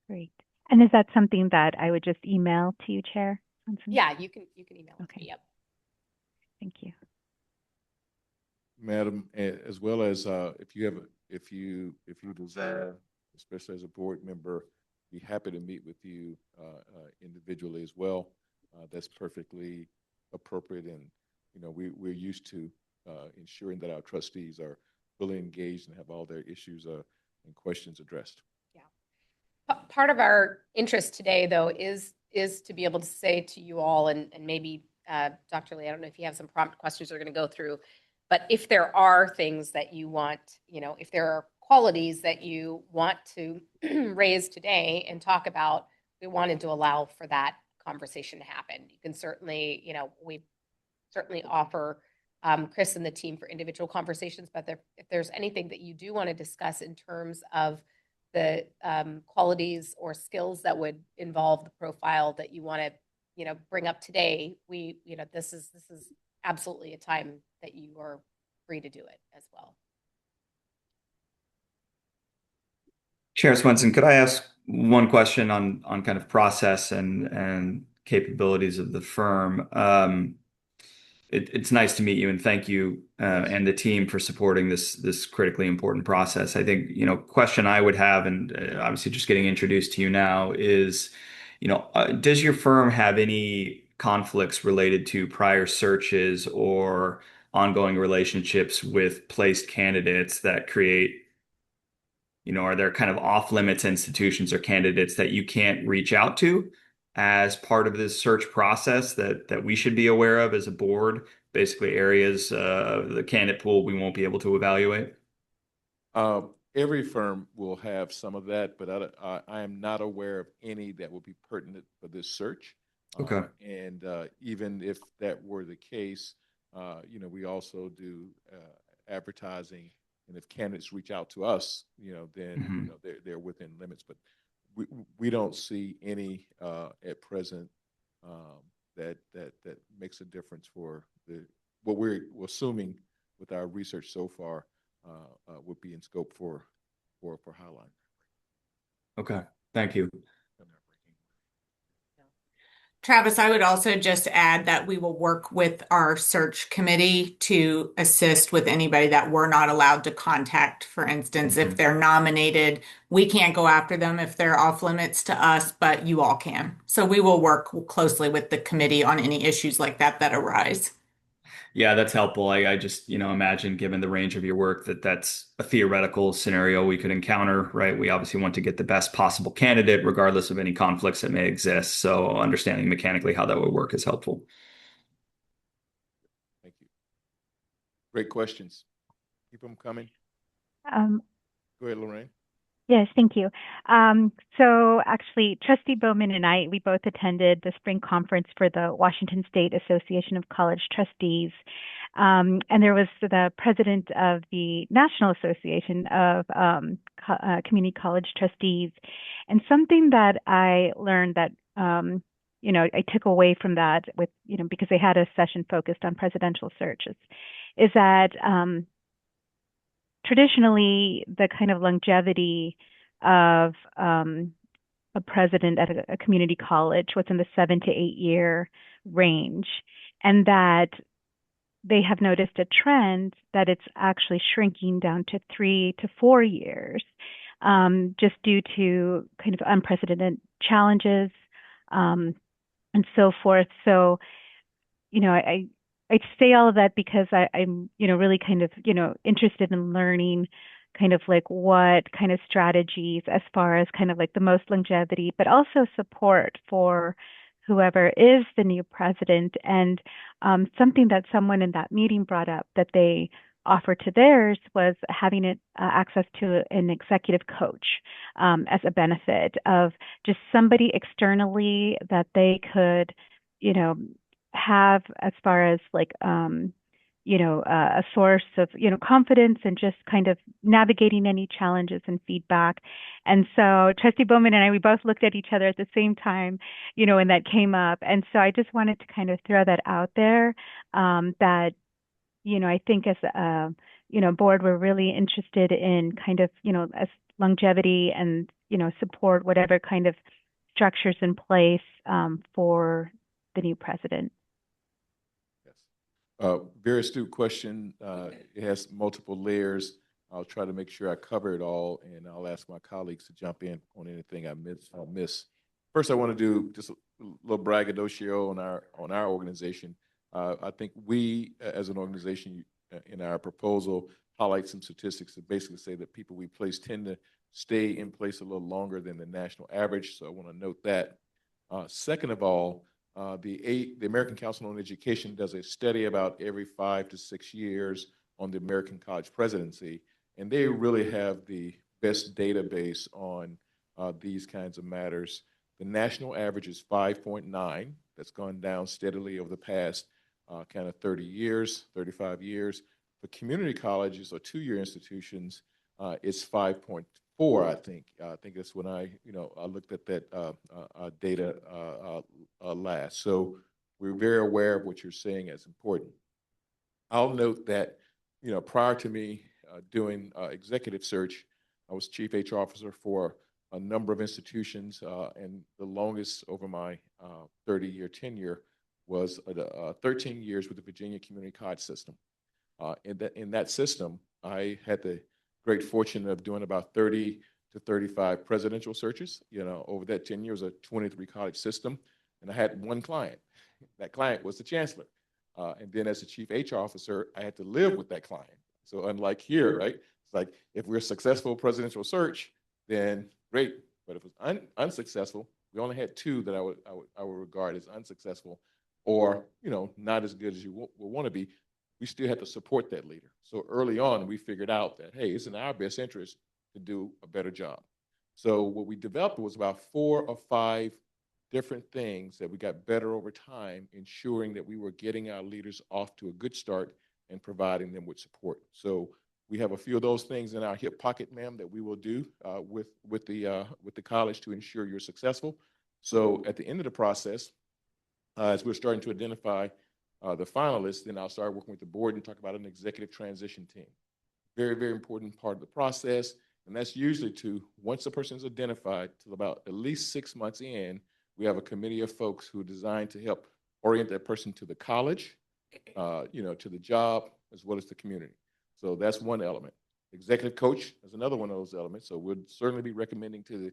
Great. And is that something that I would just email to you, Chair? Yeah, you can email it to me. Yep. Thank you. Madam, as well as if you desire, especially as a board member, be happy to meet with you individually as well. That's perfectly appropriate, and we're used to ensuring that our trustees are fully engaged and have all their issues and questions addressed. Yeah. Part of our interest today, though, is to be able to say to you all, and maybe Dr. Lee, I don't know if you have some prompt questions we're going to go through, but if there are things that you want, if there are qualities that you want to raise today and talk about, we wanted to allow for that conversation to happen. You can certainly, we certainly offer Chris and the team for individual conversations, but if there's anything that you do want to discuss in terms of the qualities or skills that would involve the profile that you want to, bring up today, this is absolutely a time that you are free to do it as well. Chair Swenson, could I ask one question on kind of process and capabilities of the firm? It's nice to meet you, and thank you and the team for supporting this critically important process. I think, question I would have, and obviously just getting introduced to you now, is, does your firm have any conflicts related to prior searches or ongoing relationships with placed candidates that create, are there kind of off-limits institutions or candidates that you can't reach out to as part of this search process that we should be aware of as a board? Basically areas of the candidate pool we won't be able to evaluate? Every firm will have some of that, but I am not aware of any that will be pertinent for this search. Okay. And even if that were the case, we also do advertising, and if candidates reach out to us, then they're within limits. But we don't see any at present that makes a difference for what we're assuming with our research so far would be in scope for Highline. Okay, thank you. Travis, I would also just add that we will work with our search committee to assist with anybody that we're not allowed to contact. For instance, if they're nominated, we can't go after them if they're off limits to us, but you all can. So we will work closely with the committee on any issues like that arise. Yeah, that's helpful. I just, imagine, given the range of your work, that's a theoretical scenario we could encounter, right? We obviously want to get the best possible candidate, regardless of any conflicts that may exist. So understanding mechanically how that would work is helpful. Thank you. Great questions. Keep them coming. Go ahead, Lorraine. Yes, thank you. So actually, Trustee Bowman and I, we both attended the spring conference for the Washington State Association of College Trustees. And there was the president of the National Association of Community College Trustees. And something that I learned that, I took away from that with, because they had a session focused on presidential searches, is that traditionally, the kind of longevity of a president at a community college was in the 7 to 8 year range, and that they have noticed a trend that it's actually shrinking down to 3 to 4 years, just due to kind of unprecedented challenges and so forth. So, I say all of that because I'm, really kind of, interested in learning kind of like what kind of strategies as far as kind of like the most longevity, but also support for whoever is the new president. And something that someone in that meeting brought up that they offered to theirs was having access to an executive coach as a benefit of just somebody externally that they could, have as far as like a source of confidence and just kind of navigating any challenges and feedback. And so Trustee Bowman and I, we both looked at each other at the same time, and that came up. And so I just wanted to kind of throw that out there, that I think as a board, we're really interested in kind of as longevity and support whatever kind of structures in place for the new president. Very astute question. It has multiple layers. I'll try to make sure I cover it all, and I'll ask my colleagues to jump in on anything I miss. First, I want to do just a little braggadocio on our organization. I think we, as an organization, in our proposal, highlight some statistics that basically say that people we place tend to stay in place a little longer than the national average. So I want to note that. Second of all, the American Council on Education does a study about every 5 to 6 years on the American College presidency, and they really have the best database on these kinds of matters. The national average is 5.9. That's gone down steadily over the past kind of 30 years, 35 years. For community colleges or two-year institutions, it's 5.4, I think. I think that's when I looked at that data last. So we're very aware of what you're saying as important. I'll note that, prior to me doing executive search, I was chief HR officer for a number of institutions, and the longest over my 30-year tenure was 13 years with the Virginia Community College System. In that system, I had the great fortune of doing about 30 to 35 presidential searches. Over that 10 years, a 23 college system, and I had one client. That client was the chancellor. And then as the chief HR officer, I had to live with that client. So unlike here, right? It's like, if we're a successful presidential search, then great. But if it's unsuccessful, we only had two that I would regard as unsuccessful, or not as good as you would want to be. We still had to support that leader. So early on, we figured out that, hey, it's in our best interest to do a better job. So what we developed was about 4 or 5 different things that we got better over time, ensuring that we were getting our leaders off to a good start and providing them with support. So we have a few of those things in our hip pocket, ma'am, that we will do with the college to ensure you're successful. So at the end of the process, as we're starting to identify the finalists, then I'll start working with the board and talk about an executive transition team. Very, very important part of the process. And that's usually once a person is identified, to about at least 6 months in, we have a committee of folks who are designed to help orient that person to the college, to the job, as well as the community. So that's one element. Executive coach is another one of those elements. So we'll certainly be recommending to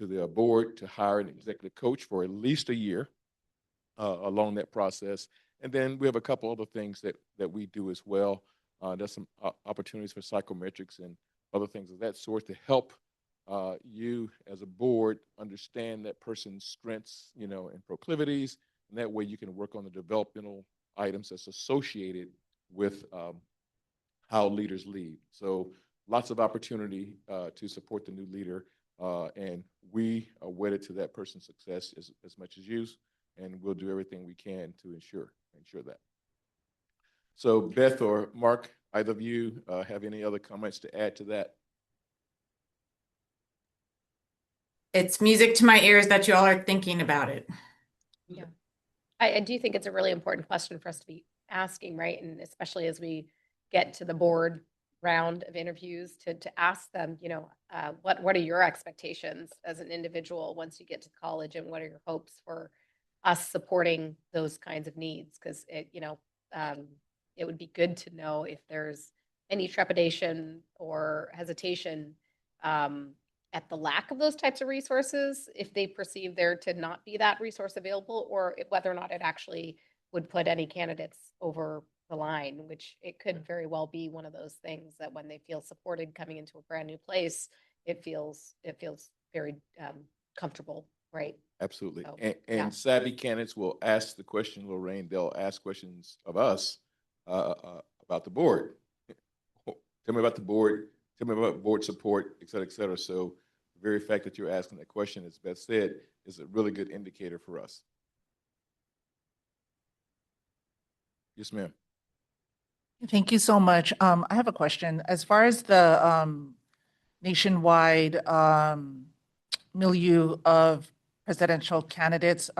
the board to hire an executive coach for at least a year along that process. And then we have a couple other things that we do as well. There's some opportunities for psychometrics and other things of that sort to help you as a board understand that person's strengths, and proclivities. And that way you can work on the developmental items that's associated with how leaders lead. So lots of opportunity to support the new leader. And we are wedded to that person's success as much as you, and we'll do everything we can to ensure that. So Beth or Mark, either of you have any other comments to add to that? It's music to my ears that you all are thinking about it. Yeah, I do think it's a really important question for us to be asking, right? And especially as we get to the board round of interviews, to ask them, what are your expectations as an individual once you get to college, and what are your hopes for us supporting those kinds of needs? Because it would be good to know if there's any trepidation or hesitation at the lack of those types of resources, if they perceive there to not be that resource available, or whether or not it actually would put any candidates over the line, which it could very well be one of those things that when they feel supported coming into a brand new place, it feels very comfortable, right? Absolutely. So, and yeah. Savvy candidates will ask the question, Lorraine, they'll ask questions of us about the board. Tell me about the board. Tell me about board support, et cetera, et cetera. So the very fact that you're asking that question, as Beth said, is a really good indicator for us. Yes, ma'am. Thank you so much. I have a question. As far as the nationwide milieu of presidential candidates,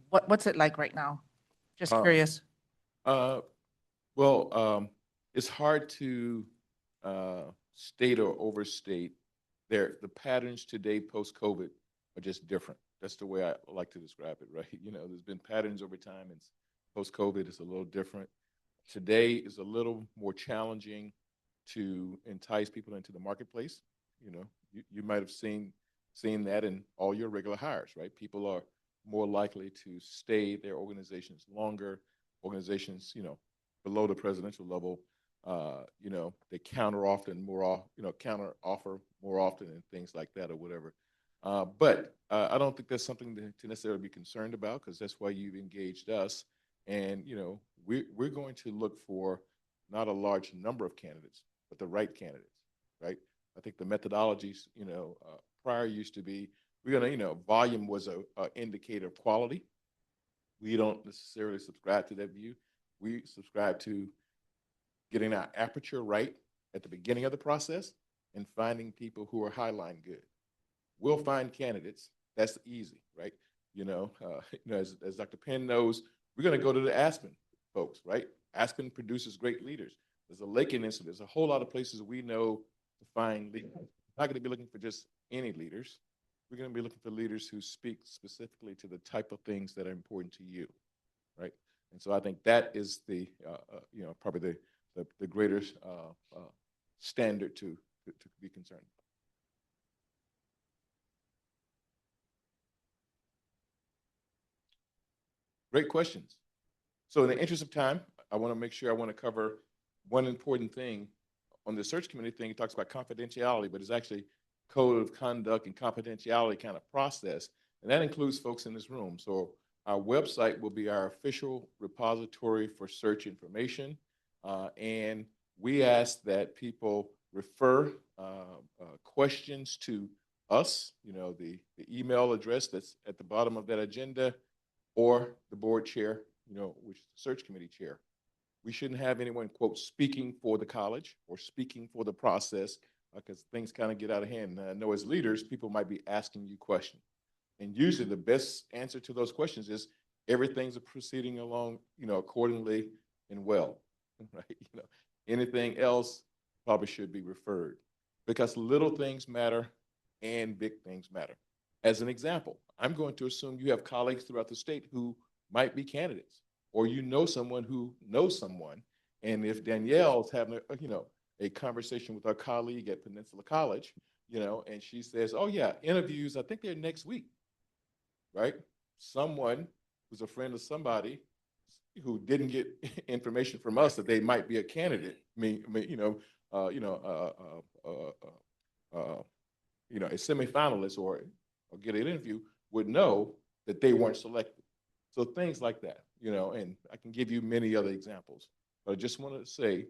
what's it like right now? Just curious. Well, it's hard to state or overstate. The patterns today post-COVID are just different. That's the way I like to describe it, right? There's been patterns over time, and post-COVID is a little different. Today is a little more challenging to entice people into the marketplace. You know, you might have seen that in all your regular hires, right? People are more likely to stay their organizations longer. Organizations, you know, below the presidential level, you know, they counter offer more often and things like that or whatever. But I don't think that's something to necessarily be concerned about, because that's why you've engaged us. And, you know, we're going to look for not a large number of candidates, but the right candidates, right? I think the methodologies, you know, prior used to be, we're going to, you know, volume was a indicator of quality. We don't necessarily subscribe to that view. We subscribe to getting our aperture right at the beginning of the process and finding people who are Highline good. We'll find candidates. That's easy, right? You know, as Dr. Penn knows, we're going to go to the Aspen folks, right? Aspen produces great leaders. There's a Lakin Institute. There's a whole lot of places we know to find leaders. We're not going to be looking for just any leaders. We're going to be looking for leaders who speak specifically to the type of things that are important to you, right? And so I think that is the, you know, probably the greater standard to be concerned about. Great questions. So in the interest of time, I want to cover one important thing. On the search committee thing, it talks about confidentiality, but it's actually code of conduct and confidentiality kind of process. And that includes folks in this room. So our website will be our official repository for search information. And we ask that people refer questions to us, you know, the email address that's at the bottom of that agenda, or the board chair, you know, which is the search committee chair. We shouldn't have anyone, quote, speaking for the college or speaking for the process, because things kind of get out of hand. And I know as leaders, people might be asking you questions. And usually the best answer to those questions is everything's proceeding along, you know, accordingly and well, right? You know, anything else probably should be referred, because little things matter and big things matter. As an example, I'm going to assume you have colleagues throughout the state who might be candidates, or you know someone who knows someone. And if Danielle's having a conversation with our colleague at Peninsula College, you know, and she says, oh yeah, interviews, I think they're next week, right? Someone who's a friend of somebody who didn't get information from us that they might be a candidate, a semifinalist or get an interview, would know that they weren't selected. So things like that, you know, and I can give you many other examples, but I just wanted to say,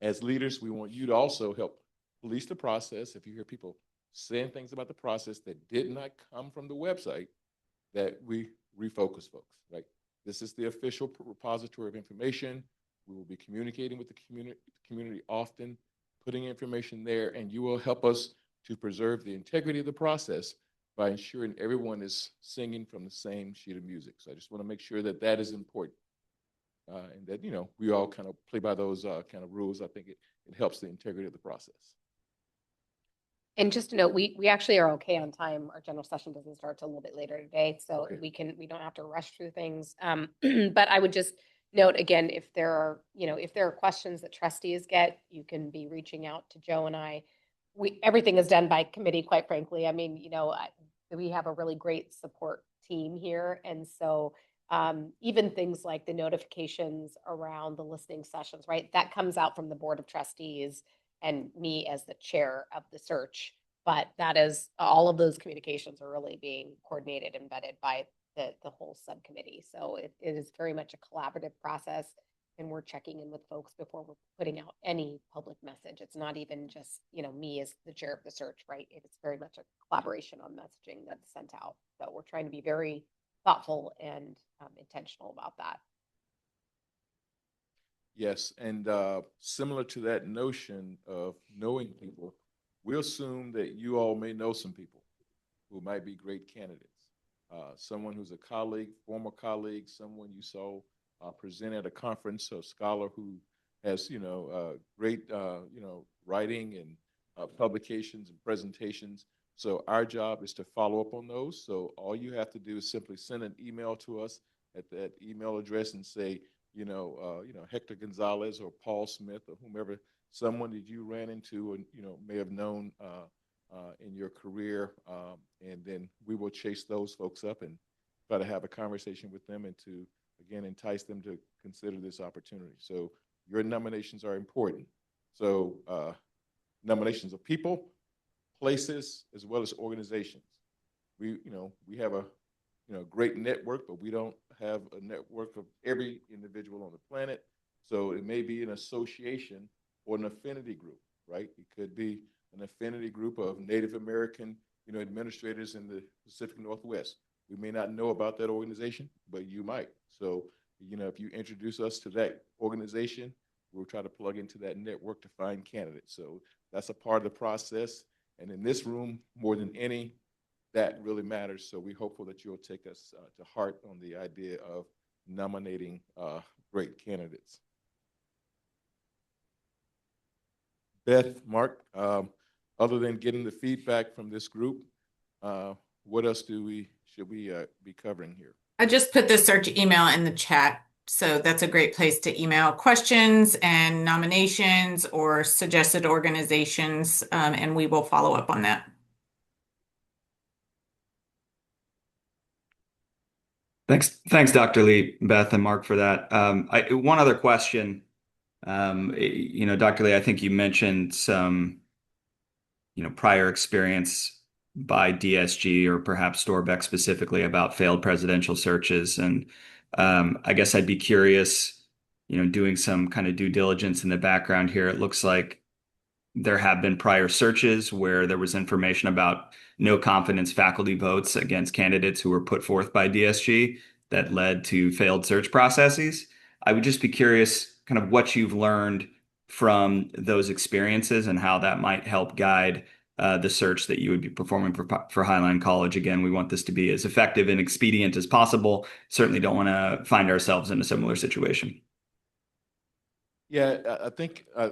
as leaders, we want you to also help police the process. If you hear people saying things about the process that did not come from the website, that we refocus folks, right? This is the official repository of information. We will be communicating with the community often, putting information there, and you will help us to preserve the integrity of the process by ensuring everyone is singing from the same sheet of music. So I just want to make sure that that is important. And that, you know, we all kind of play by those kind of rules. I think it helps the integrity of the process. And just to note, we actually are okay on time. Our general session doesn't start till a little bit later today, so Okay. we don't have to rush through things. But I would just note again, if there are questions that trustees get, you can be reaching out to Joe and I. Everything is done by committee, quite frankly. I mean, you know, we have a really great support team here, and so even things like the notifications around the listening sessions, right? That comes out from the Board of Trustees and me as the chair of the search. But that is, all of those communications are really being coordinated and vetted by the whole subcommittee. So it is very much a collaborative process, and we're checking in with folks before we're putting out any public message. It's not even just, you know, me as the chair of the search, right? It's very much a collaboration on messaging that's sent out. So we're trying to be very thoughtful and intentional about that. Yes, and similar to that notion of knowing people, we assume that you all may know some people who might be great candidates. Someone who's a colleague, former colleague, someone you saw present at a conference, a scholar who has, great, writing and publications and presentations. So our job is to follow up on those. So all you have to do is simply send an email to us at that email address and say, Hector Gonzalez or Paul Smith or whomever someone that you ran into and, may have known in your career. And then we will chase those folks up and try to have a conversation with them and to, again, entice them to consider this opportunity. So your nominations are important. So nominations of people, places, as well as organizations. We have a great network, but we don't have a network of every individual on the planet. So it may be an association or an affinity group, right? It could be an affinity group of Native American, administrators in the Pacific Northwest. We may not know about that organization, but you might. So, if you introduce us to that organization, we'll try to plug into that network to find candidates. So that's a part of the process. And in this room, more than any, that really matters. So we're hopeful that you'll take us to heart on the idea of nominating great candidates. Beth, Mark, other than getting the feedback from this group, what else should we be covering here? I just put the search email in the chat. So that's a great place to email questions and nominations or suggested organizations, and we will follow up on that. Thanks, Dr. Lee, Beth, and Mark for that. One other question. Dr. Lee, I think you mentioned some, prior experience by DSG or perhaps Storbeck specifically about failed presidential searches. And I guess I'd be curious, doing some kind of due diligence in the background here. It looks like there have been prior searches where there was information about no confidence faculty votes against candidates who were put forth by DSG that led to failed search processes. I would just be curious kind of what you've learned from those experiences and how that might help guide the search that you would be performing for Highline College. Again, we want this to be as effective and expedient as possible. Certainly don't want to find ourselves in a similar situation. Yeah, I think I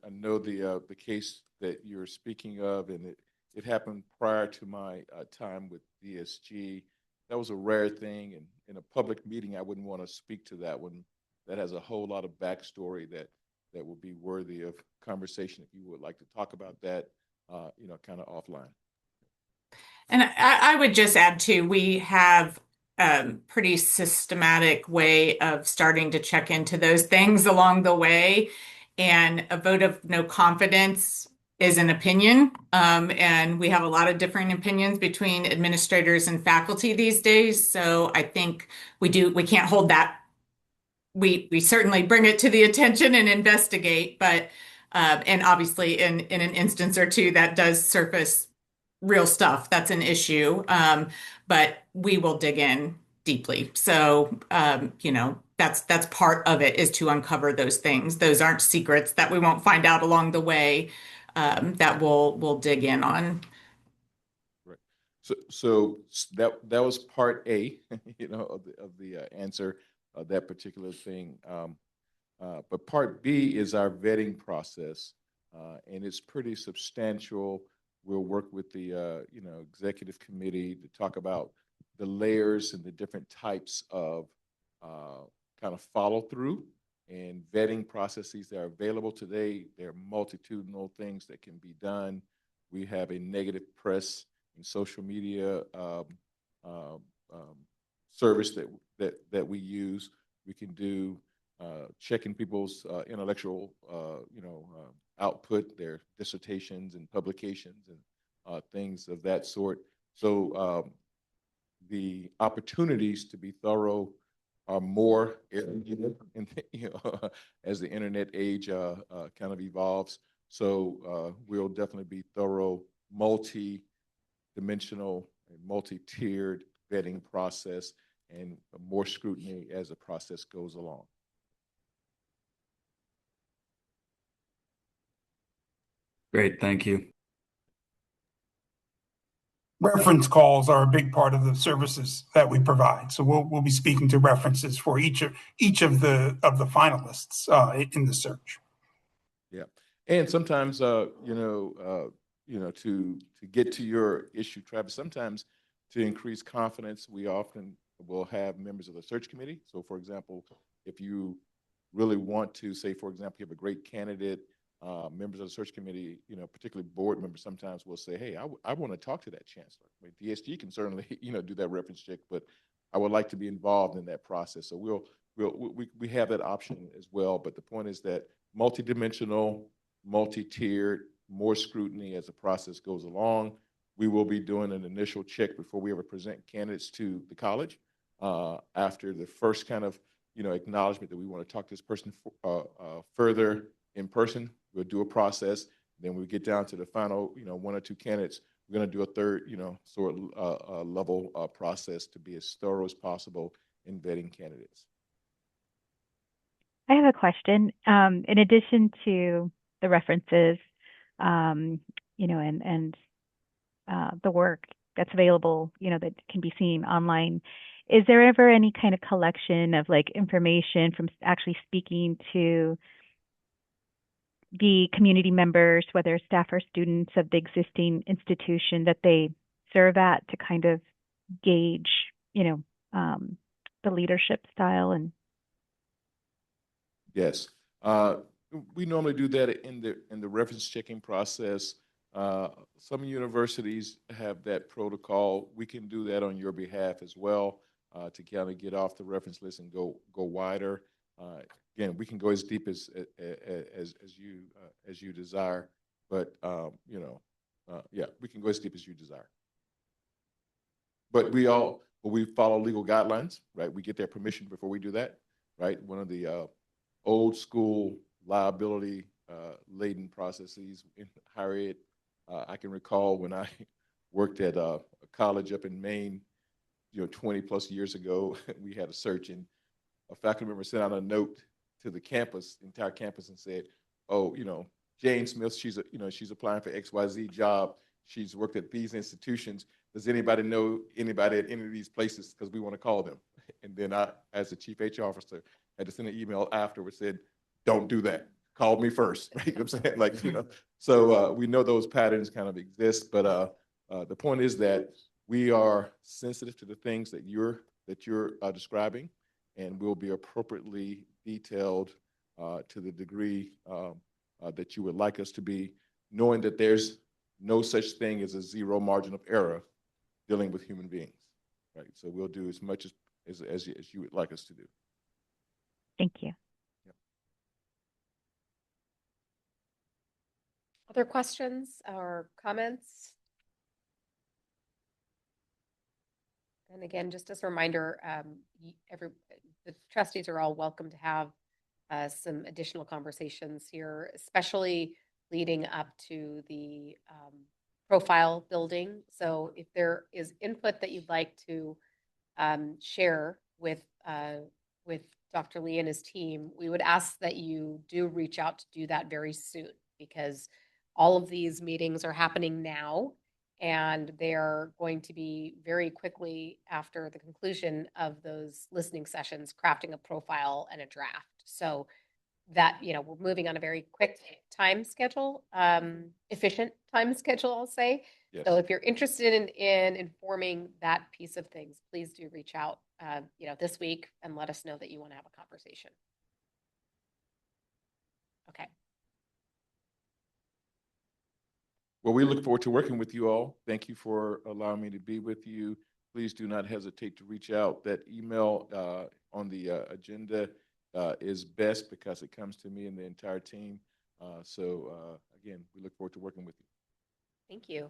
know the case that you're speaking of, and it happened prior to my time with DSG. That was a rare thing, and in a public meeting, I wouldn't want to speak to that one. That has a whole lot of backstory that would be worthy of conversation. If you would like to talk about that, kind of offline. And I would just add too, we have a pretty systematic way of starting to check into those things along the way. And a vote of no confidence is an opinion. And we have a lot of different opinions between administrators and faculty these days. So I think we can't hold that. We certainly bring it to the attention and investigate, but and obviously in an instance or two that does surface real stuff. That's an issue. But we will dig in deeply. So, that's part of it, is to uncover those things. Those aren't secrets that we won't find out along the way, that we'll dig in on. Right. So that was part A, of the answer of that particular thing. But part B is our vetting process, and it's pretty substantial. We'll work with the executive committee to talk about the layers and the different types of kind of follow through and vetting processes that are available today. There are multitudinal things that can be done. We have a negative press and social media service that we use. We can do checking people's intellectual, output, their dissertations and publications and things of that sort. So the opportunities to be thorough are more as the internet age kind of evolves. So we'll definitely be thorough, multi-dimensional and multi-tiered vetting process, and more scrutiny as the process goes along. Great, thank you. Reference calls are a big part of the services that we provide. So we'll be speaking to references for each of the finalists in the search. Yeah, and sometimes to get to your issue, Travis, sometimes to increase confidence, we often will have members of the search committee. So, for example, if you really want to say, for example, you have a great candidate members of the search committee, particularly board members, sometimes will say, hey, I want to talk to that chancellor. I mean, DSG can certainly, do that reference check, but I would like to be involved in that process. So we have that option as well. But the point is that multidimensional, multi-tiered, more scrutiny as the process goes along. We will be doing an initial check before we ever present candidates to the college. After the first kind of, acknowledgement that we want to talk to this person further in person, we'll do a process. Then we get down to the final, 1 or 2 candidates. We're going to do a third, sort of level process to be as thorough as possible in vetting candidates. I have a question. In addition to the references, and the work that's available, that can be seen online, is there ever any kind of collection of like information from actually speaking to the community members, whether staff or students of the existing institution that they serve at, to kind of gauge, the leadership style? And yes, we normally do that in the reference checking process. Some universities have that protocol. We can do that on your behalf as well, to kind of get off the reference list and go wider. Again, we can go as deep as you desire, but yeah, we can go as deep as you desire. But we follow legal guidelines, right? We get their permission before we do that, right? One of the old school liability laden processes in higher ed. I can recall when I worked at a college up in Maine, 20 plus years ago, we had a search, and a faculty member sent out a note to the campus, the entire campus, and said, oh, Jane Smith, she's applying for XYZ job. She's worked at these institutions. Does anybody know anybody at any of these places? Because we want to call them. And then I, as the chief HR officer, had to send an email afterwards, said, don't do that. Call me first, right? You know what I'm saying? Like, so we know those patterns kind of exist, but the point is that we are sensitive to the things that you're describing, and will be appropriately detailed to the degree that you would like us to be, knowing that there's no such thing as a zero margin of error dealing with human beings, right? So we'll do as much as you would like us to do. Thank you. Yep. Other questions or comments? And again, just as a reminder, the trustees are all welcome to have some additional conversations here, especially leading up to the profile building. So if there is input that you'd like to share with Dr. Lee and his team, we would ask that you do reach out to do that very soon, because all of these meetings are happening now, and they're going to be very quickly after the conclusion of those listening sessions, crafting a profile and a draft. So that, we're moving on a very quick time schedule, efficient time schedule, I'll say. Yes. So if you're interested in informing that piece of things, please do reach out, this week, and let us know that you want to have a conversation. Okay. Well, we look forward to working with you all. Thank you for allowing me to be with you. Please do not hesitate to reach out. That email on the agenda is best because it comes to me and the entire team. Again, we look forward to working with you. Thank you.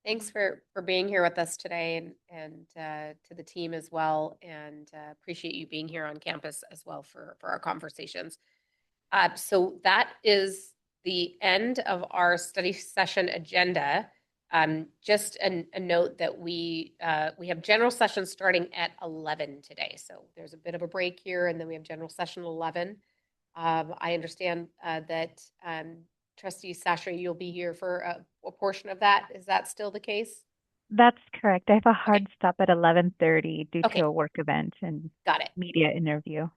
Thanks for being here with us today, and to the team as well, and appreciate you being here on campus as well for our conversations. So that is the end of our study session agenda. Just a note that we have general session starting at 11 today. So there's a bit of a break here, and then we have general session 11. I understand that Trustee Sasha, you'll be here for a portion of that. Is that still the case? That's correct. I have a hard stop at 11:30 due Okay. to a work event and Got it. media interview.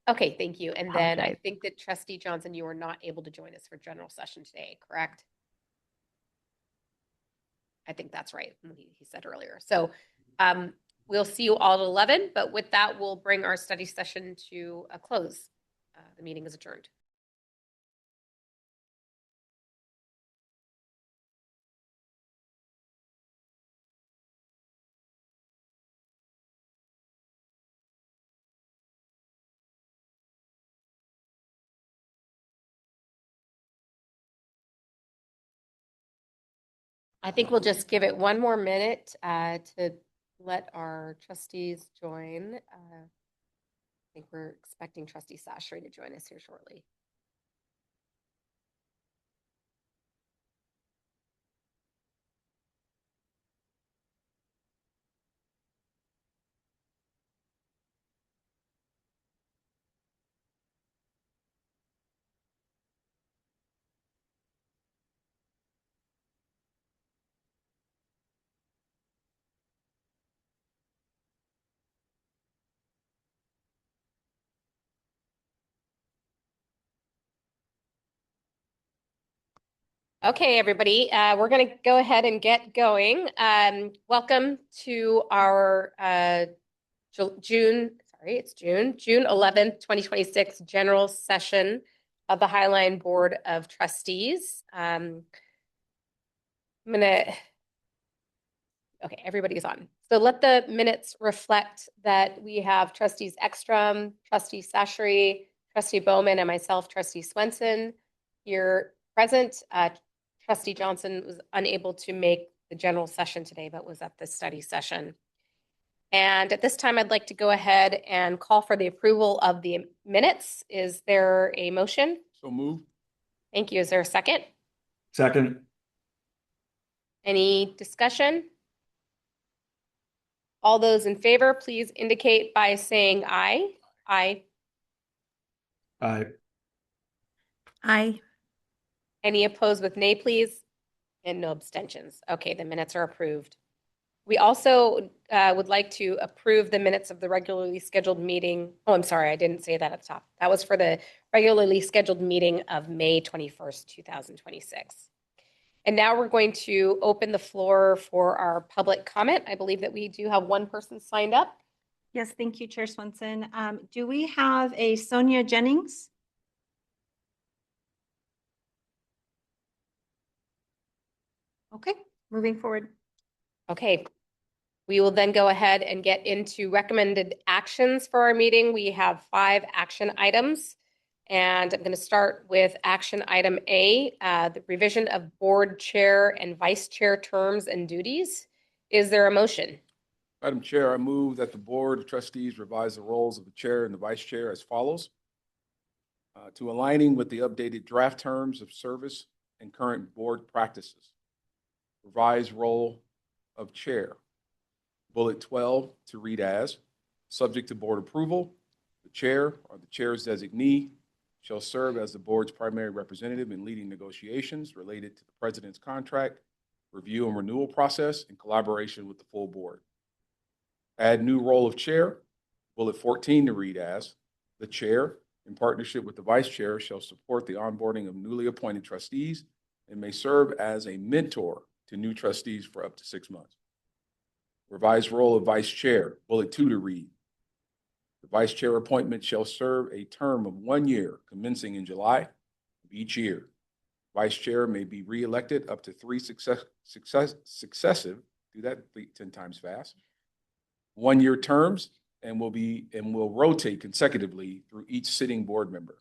Okay, thank you. And then I Apologize. think that Trustee Johnson, you were not able to join us for general session today, correct? I think that's right. He said earlier. So we'll see you all at 11, but with that, we'll bring our study session to a close. The meeting is adjourned. I think we'll just give it one more minute to let our trustees join. I think we're expecting Trustee Sashri to join us here shortly. Okay, everybody, we're going to go ahead and get going. Welcome to our June 11th, 2026 general session of the Highline Board of Trustees. Okay, everybody's on. So let the minutes reflect that we have Trustees Ekstrom, Trustee Sashri, Trustee Bowman, and myself, Trustee Swenson, here present. Trustee Johnson was unable to make the general session today, but was at the study session. And at this time, I'd like to go ahead and call for the approval of the minutes. Is there a motion? So move. Thank you. Is there a second? Second. Any discussion? All those in favor, please indicate by saying aye. Aye. Aye. Aye. Any opposed with nay, please? And no abstentions. Okay, the minutes are approved. We also would like to approve the minutes of the regularly scheduled meeting. Oh, I'm sorry, I didn't say that at the top. That was for the regularly scheduled meeting of May 21st, 2026. And now we're going to open the floor for our public comment. I believe that we do have one person signed up. Yes, thank you, Chair Swenson. Do we have a Sonia Jennings? Okay, moving forward. Okay. We will then go ahead and get into recommended actions for our meeting. We have 5 action items. And I'm going to start with action item A, the revision of board chair and vice chair terms and duties. Is there a motion? Madam Chair, I move that the Board of Trustees revise the roles of the chair and the vice chair as follows. To aligning with the updated draft terms of service and current board practices. Revised role of chair. Bullet 12 to read as, subject to board approval, the chair or the chair's designee shall serve as the board's primary representative in leading negotiations related to the president's contract, review and renewal process in collaboration with the full board. Add new role of chair, bullet 14 to read as, the chair, in partnership with the vice chair, shall support the onboarding of newly appointed trustees and may serve as a mentor to new trustees for up to 6 months. Revised role of vice chair, bullet 2 to read. The vice chair appointment shall serve a term of 1 year commencing in July of each year. Vice chair may be reelected up to 3 successive, do that 10 times fast, 1-year terms and will rotate consecutively through each sitting board member.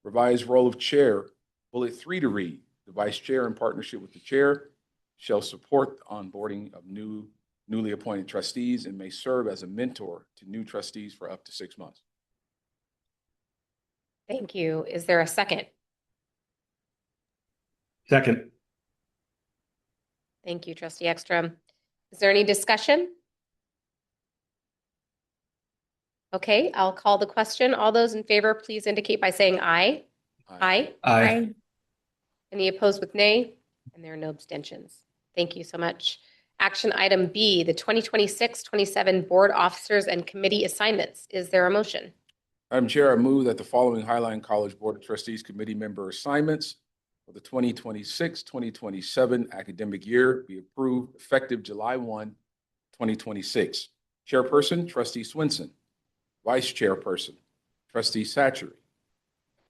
Revised role of chair, bullet 3 to read. The vice chair in partnership with the chair shall support the onboarding of newly appointed trustees and may serve as a mentor to new trustees for up to 6 months. Thank you. Is there a second? Second. Thank you, Trustee Ekstrom. Is there any discussion? Okay, I'll call the question. All those in favor, please indicate by saying aye. Aye. Aye. Any opposed with nay? And there are no abstentions. Thank you so much. Action item B, the 2026-27 board officers and committee assignments. Is there a motion? Madam Chair, I move that the following Highline College Board of Trustees committee member assignments for the 2026-2027 academic year be approved effective July 1, 2026. Chairperson, Trustee Swenson. Vice Chairperson, Trustee Sachary.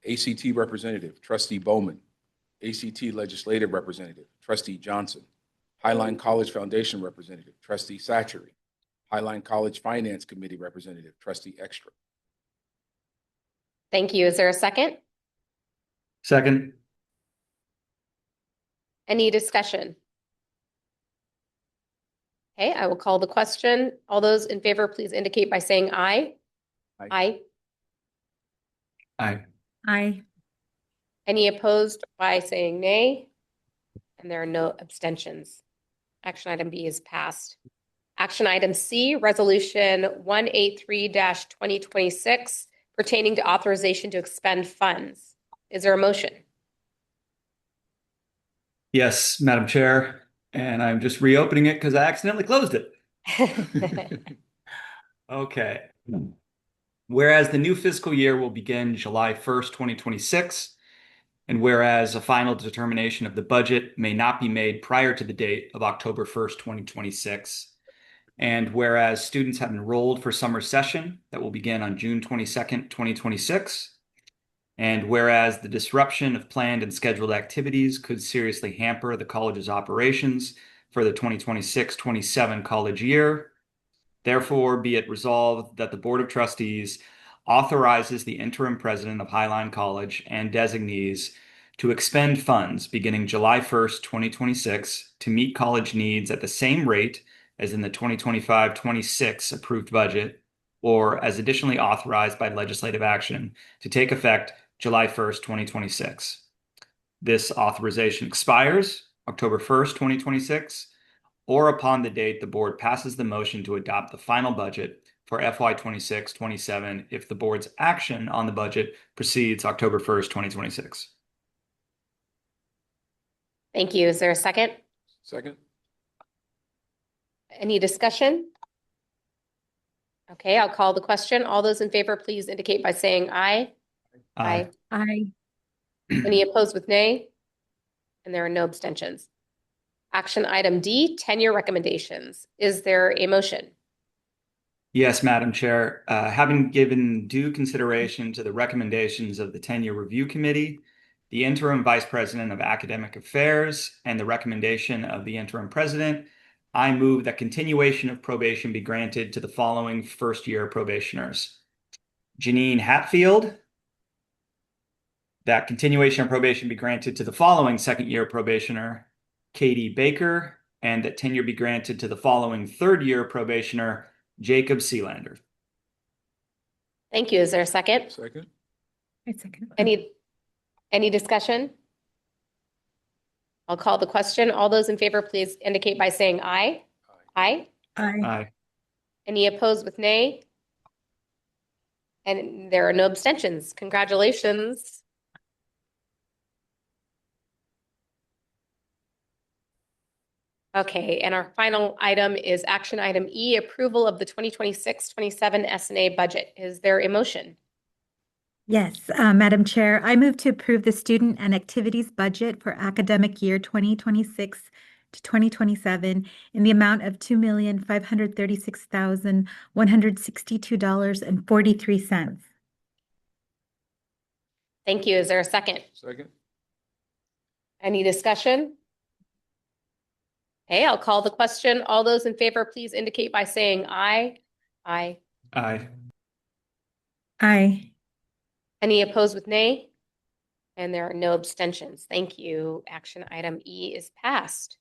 ACT Representative, Trustee Bowman. ACT Legislative Representative, Trustee Johnson. Highline College Foundation Representative, Trustee Sachary. Highline College Finance Committee Representative, Trustee Ekstrom. Thank you. Is there a second? Second. Any discussion? Okay, I will call the question. All those in favor, please indicate by saying aye. Aye. Aye. Aye. Aye. Any opposed by saying nay? And there are no abstentions. Action item B is passed. Action item C, resolution 183-2026 pertaining to authorization to expend funds. Is there a motion? Yes, Madam Chair, and I'm just reopening it because I accidentally closed it. Okay. Whereas the new fiscal year will begin July 1st, 2026, and whereas a final determination of the budget may not be made prior to the date of October 1st, 2026, and whereas students have enrolled for summer session that will begin on June 22nd, 2026, and whereas the disruption of planned and scheduled activities could seriously hamper the college's operations for the 2026-27 college year, therefore be it resolved that the Board of Trustees authorizes the interim president of Highline College and designees to expend funds beginning July 1st, 2026 to meet college needs at the same rate as in the 2025-26 approved budget, or as additionally authorized by legislative action to take effect July 1st, 2026. This authorization expires October 1st, 2026, or upon the date the board passes the motion to adopt the final budget for FY 26-27 if the board's action on the budget precedes October 1st, 2026. Thank you. Is there a second? Second. Any discussion? Okay, I'll call the question. All those in favor, please indicate by saying aye. Aye. Aye. Any opposed with nay? And there are no abstentions. Action item D, tenure recommendations. Is there a motion? Yes, Madam Chair. Having given due consideration to the recommendations of the Tenure Review Committee, the interim Vice President of Academic Affairs, and the recommendation of the interim president, I move that continuation of probation be granted to the following first-year probationers: Janine Hatfield, that continuation of probation be granted to the following second-year probationer, Katie Baker, and that tenure be granted to the following third-year probationer, Jacob Sealander. Thank you. Is there a second? Second. I second. Any discussion? I'll call the question. All those in favor, please indicate by saying aye. Aye. Aye. Aye. Any opposed with nay? And there are no abstentions. Congratulations. Okay, and our final item is action item E, approval of the 2026-27 S&A budget. Is there a motion? Yes, Madam Chair, I move to approve the student and activities budget for academic year 2026 to 2027 in the amount of $2,536,162.43. Thank you. Is there a second? Second. Any discussion? Okay, I'll call the question. All those in favor, please indicate by saying aye. Aye. Aye. Aye. Any opposed with nay? And there are no abstentions. Thank you. Action item E is passed.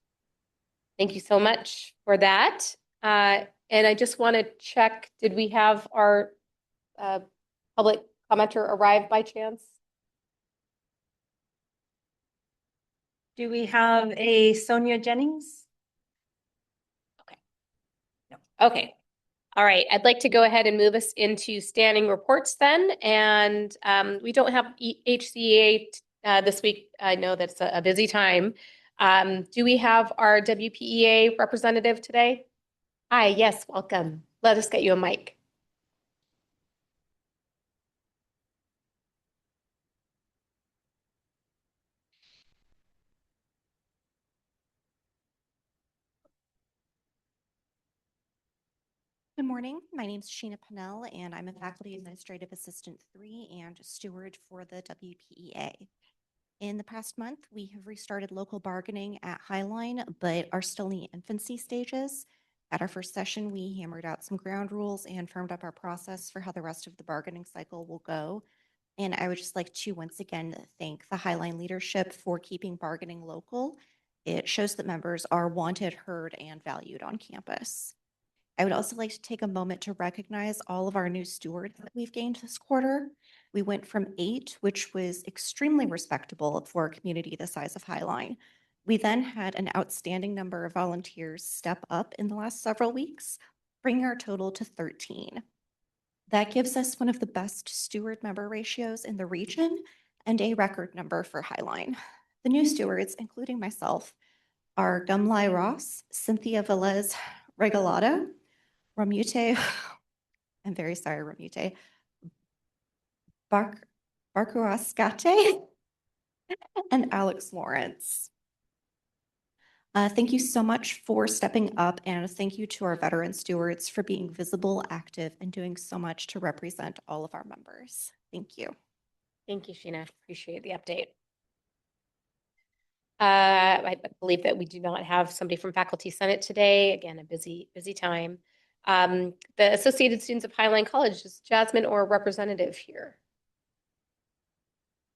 Thank you so much for that. And I just want to check, did we have our public commenter arrive by chance? Do we have a Sonia Jennings? Okay. All right. I'd like to go ahead and move us into standing reports then. And we don't have HCA this week. I know that's a busy time. Do we have our WPEA representative today? Hi, yes, welcome. Let us get you a mic. Good morning. My name is Sheena Pennell, and I'm a Faculty Administrative Assistant 3 and steward for the WPEA. In the past month, we have restarted local bargaining at Highline, but are still in the infancy stages. At our first session, we hammered out some ground rules and firmed up our process for how the rest of the bargaining cycle will go. And I would just like to once again thank the Highline leadership for keeping bargaining local It shows that members are wanted, heard, and valued on campus. I would also like to take a moment to recognize all of our new stewards that we've gained this quarter. We went from 8, which was extremely respectable for a community the size of Highline. We then had an outstanding number of volunteers step up in the last several weeks, bringing our total to 13. That gives us one of the best steward member ratios in the region and a record number for Highline. The new stewards, including myself, are Gumlai Ross, Cynthia Velez Regalado, Ramute, I'm very sorry, Ramute, Barkuaskate, and Alex Lawrence. Thank you so much for stepping up, and thank you to our veteran stewards for being visible, active, and doing so much to represent all of our members. Thank you. Thank you, Sheena. Appreciate the update. I believe that we do not have somebody from Faculty Senate today. Again, a busy time. The Associated Students of Highline College, is Jasmine or a representative here?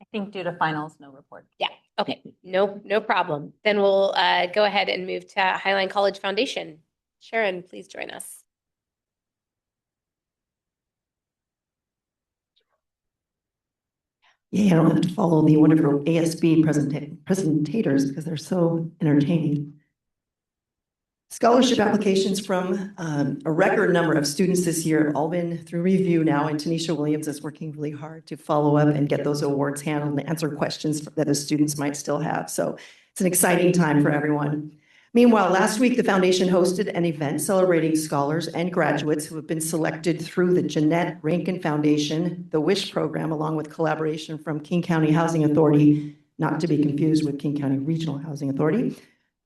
I think due to finals, no report. Yeah, okay, no problem. Then we'll go ahead and move to Highline College Foundation. Sharon, please join us. Yeah, I don't have to follow the wonderful ASB presentators because they're so entertaining. Scholarship applications from a record number of students this year have all been through review now, and Tanisha Williams is working really hard to follow up and get those awards handled and answer questions that the students might still have. So it's an exciting time for everyone. Meanwhile, last week, the foundation hosted an event celebrating scholars and graduates who have been selected through the Jeanette Rankin Foundation, the WISH program, along with collaboration from King County Housing Authority, not to be confused with King County Regional Housing Authority.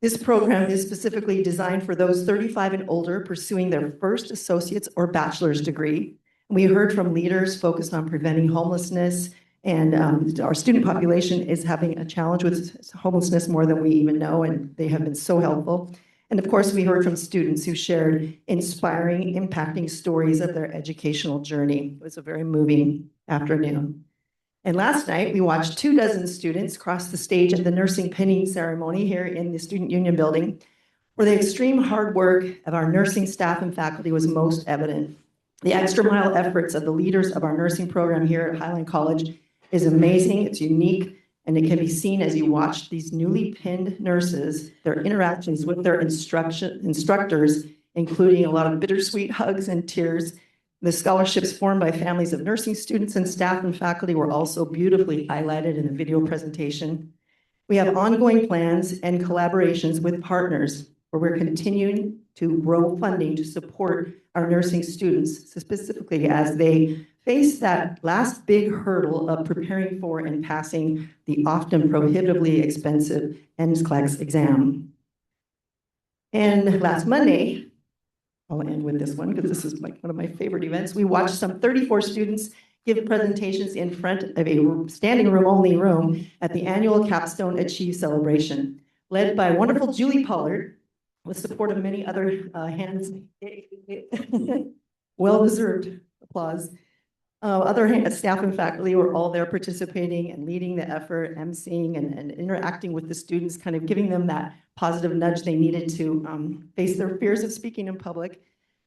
This program is specifically designed for those 35 and older pursuing their first associate's or bachelor's degree. We heard from leaders focused on preventing homelessness, and our student population is having a challenge with homelessness more than we even know, and they have been so helpful. And of course, we heard from students who shared inspiring, impacting stories of their educational journey. It was a very moving afternoon. And last night, we watched 24 students cross the stage at the nursing pinning ceremony here in the Student Union building, where the extreme hard work of our nursing staff and faculty was most evident. The extra mile efforts of the leaders of our nursing program here at Highline College is amazing, it's unique, and it can be seen as you watch these newly pinned nurses, their interactions with their instructors, including a lot of bittersweet hugs and tears. The scholarships formed by families of nursing students and staff and faculty were also beautifully highlighted in a video presentation. We have ongoing plans and collaborations with partners where we're continuing to grow funding to support our nursing students, specifically as they face that last big hurdle of preparing for and passing the often prohibitively expensive NCLEX exam. And last Monday, I'll end with this one because this is like one of my favorite events. We watched some 34 students give presentations in front of a standing room only room at the annual Capstone Achieve celebration, led by wonderful Julie Pollard, with support of many other hands. Well-deserved applause. Other staff and faculty were all there participating and leading the effort, emceeing and interacting with the students, kind of giving them that positive nudge they needed to face their fears of speaking in public.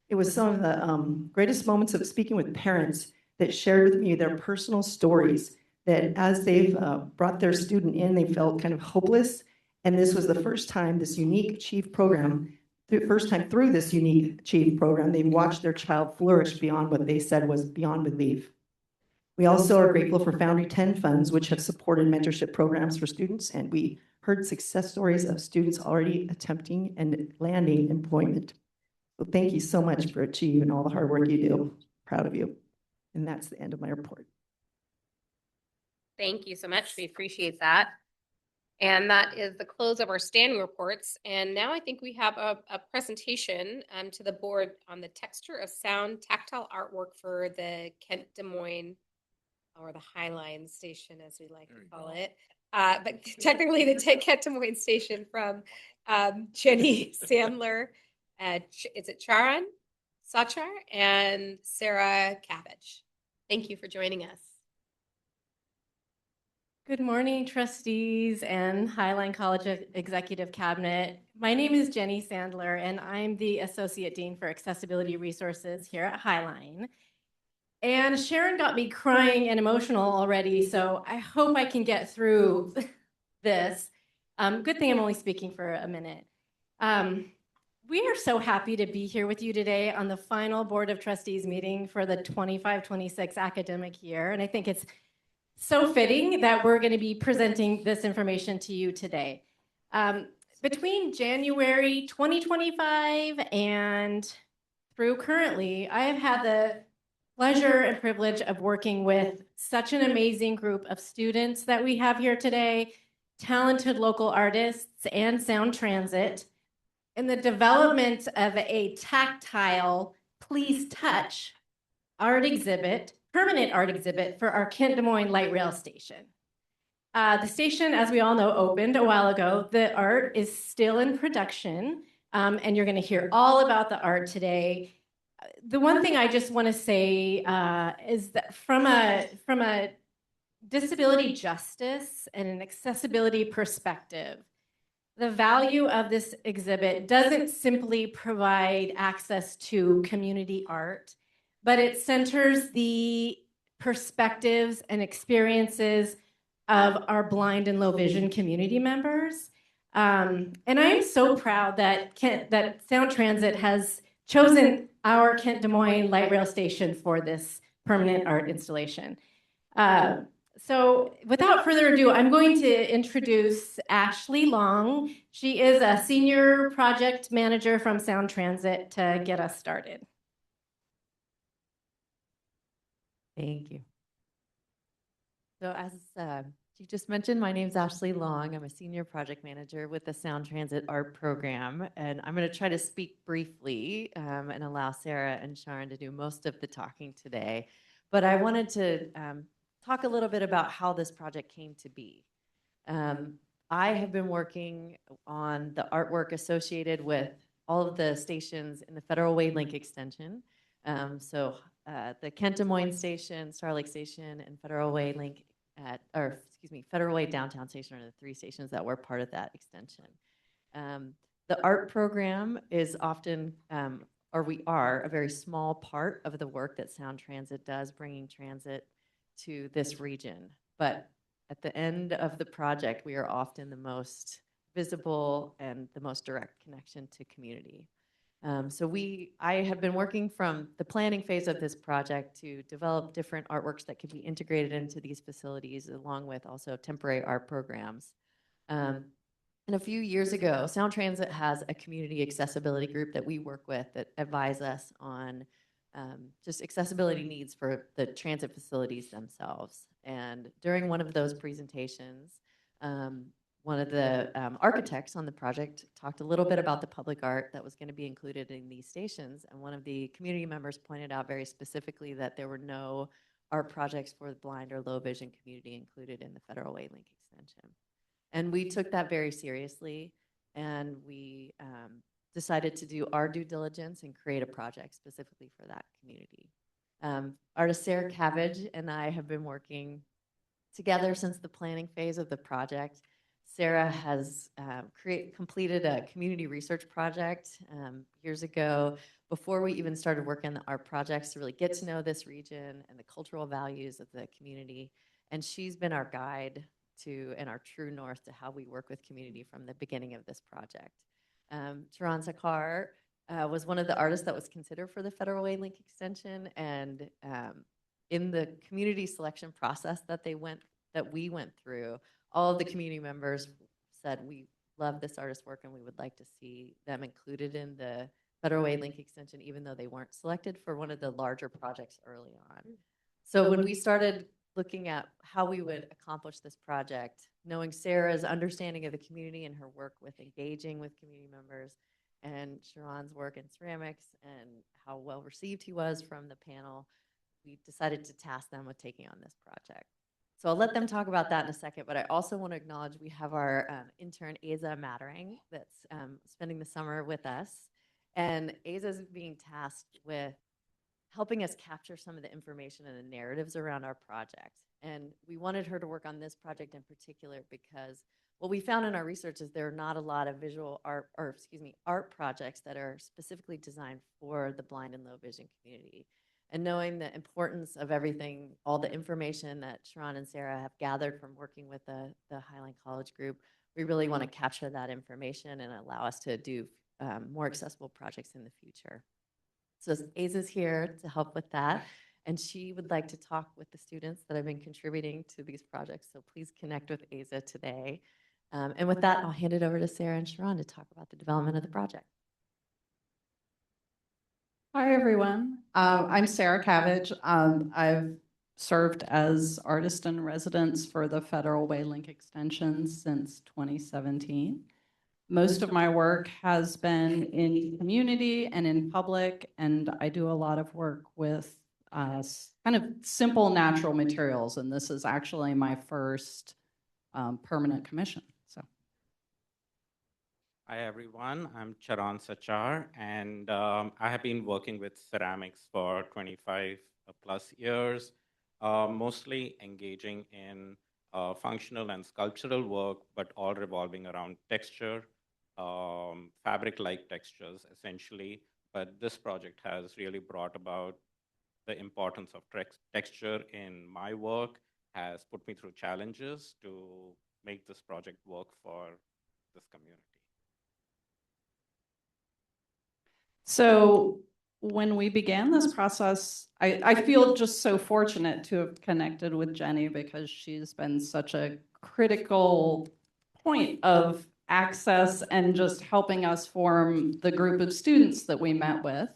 It was some of the greatest moments of speaking with parents that shared with me their personal stories, that as they've brought their student in, they felt kind of hopeless. And this was the first time this unique Achieve program, the first time through this unique Achieve program, they watched their child flourish beyond what they said was beyond belief. We also are grateful for Foundry 10 funds, which have supported mentorship programs for students, and we heard success stories of students already attempting and landing employment. So thank you so much for Achieve and all the hard work you do. Proud of you. And that's the end of my report. Thank you so much. We appreciate that. And that is the close of our standing reports. And now I think we have a presentation to the board on the texture of sound tactile artwork for the Kent Des Moines, or the Highline station, as we like to call it. But technically the Kent Des Moines station from Jenny Sandler, is it Charan Sachar, and Sarah Cabbage. Thank you for joining us. Good morning, trustees and Highline College Executive Cabinet. My name is Jenny Sandler, and I'm the Associate Dean for Accessibility Resources here at Highline. And Sharon got me crying and emotional already, so I hope I can get through this. Good thing I'm only speaking for a minute. We are so happy to be here with you today on the final Board of Trustees meeting for the 25-26 academic year, and I think it's so fitting that we're going to be presenting this information to you today. Between January 2025 and through currently, I have had the pleasure and privilege of working with such an amazing group of students that we have here today, talented local artists and Sound Transit, in the development of a tactile Please Touch art exhibit, permanent art exhibit for our Kent Des Moines light rail station. The station, as we all know, opened a while ago. The art is still in production, and you're going to hear all about the art today. The one thing I just want to say is that from a disability justice and an accessibility perspective, the value of this exhibit doesn't simply provide access to community art, but it centers the perspectives and experiences of our blind and low vision community members. And I am so proud that Sound Transit has chosen our Kent Des Moines light rail station for this permanent art installation. So without further ado, I'm going to introduce Ashley Long. She is a senior project manager from Sound Transit to get us started. Thank you. So as you just mentioned, my name is Ashley Long. I'm a senior project manager with the Sound Transit Art Program, and I'm going to try to speak briefly and allow Sarah and Sharon to do most of the talking today. But I wanted to talk a little bit about how this project came to be. I have been working on the artwork associated with all of the stations in the Federal Way Link extension. The Kent Des Moines Station, Star Lake Station, and Federal Way Link Federal Way Downtown Station are the three stations that were part of that extension. The art program is often, or we are, a very small part of the work that Sound Transit does, bringing transit to this region. But at the end of the project, we are often the most visible and the most direct connection to community. I have been working from the planning phase of this project to develop different artworks that could be integrated into these facilities, along with also temporary art programs. And a few years ago, Sound Transit has a community accessibility group that we work with that advise us on just accessibility needs for the transit facilities themselves. And during one of those presentations, one of the architects on the project talked a little bit about the public art that was going to be included in these stations. And one of the community members pointed out very specifically that there were no art projects for the blind or low vision community included in the Federal Way Link extension. And we took that very seriously, and we decided to do our due diligence and create a project specifically for that community. Artist Sarah Cabbage and I have been working together since the planning phase of the project. Sarah has completed a community research project years ago before we even started working on our projects to really get to know this region and the cultural values of the community. And she's been our guide to and our true north to how we work with community from the beginning of this project. Taran Sakar was one of the artists that was considered for the Federal Way Link extension, and in the community selection process that we went through, all of the community members said, we love this artist's work and we would like to see them included in the Federal Way Link extension, even though they weren't selected for one of the larger projects early on. So when we started looking at how we would accomplish this project, knowing Sarah's understanding of the community and her work with engaging with community members, and Sharon's work in ceramics and how well received he was from the panel, we decided to task them with taking on this project. So I'll let them talk about that in a second, but I also want to acknowledge we have our intern, Aza Mattering, that's spending the summer with us. And Aza is being tasked with helping us capture some of the information and the narratives around our project. And we wanted her to work on this project in particular because what we found in our research is there are not a lot of visual art, or excuse me, art projects that are specifically designed for the blind and low vision community. And knowing the importance of everything, all the information that Sharon and Sarah have gathered from working with the Highline College group, we really want to capture that information and allow us to do more accessible projects in the future. So Aza's here to help with that, and she would like to talk with the students that have been contributing to these projects. So please connect with Aza today. And with that, I'll hand it over to Sarah and Sharon to talk about the development of the project. Hi, everyone. I'm Sarah Cabbage. I've served as artist in residence for the Federal Way Link Extension since 2017. Most of my work has been in community and in public, and I do a lot of work with kind of simple natural materials, and this is actually my first permanent commission. So, hi everyone, I'm Charan Sachar, and I have been working with ceramics for 25 plus years, mostly engaging in functional and sculptural work, but all revolving around texture, fabric-like textures, essentially. But this project has really brought about the importance of texture in my work, has put me through challenges to make this project work for this community. So when we began this process, I feel just so fortunate to have connected with Jenny because she's been such a critical point of access and just helping us form the group of students that we met with,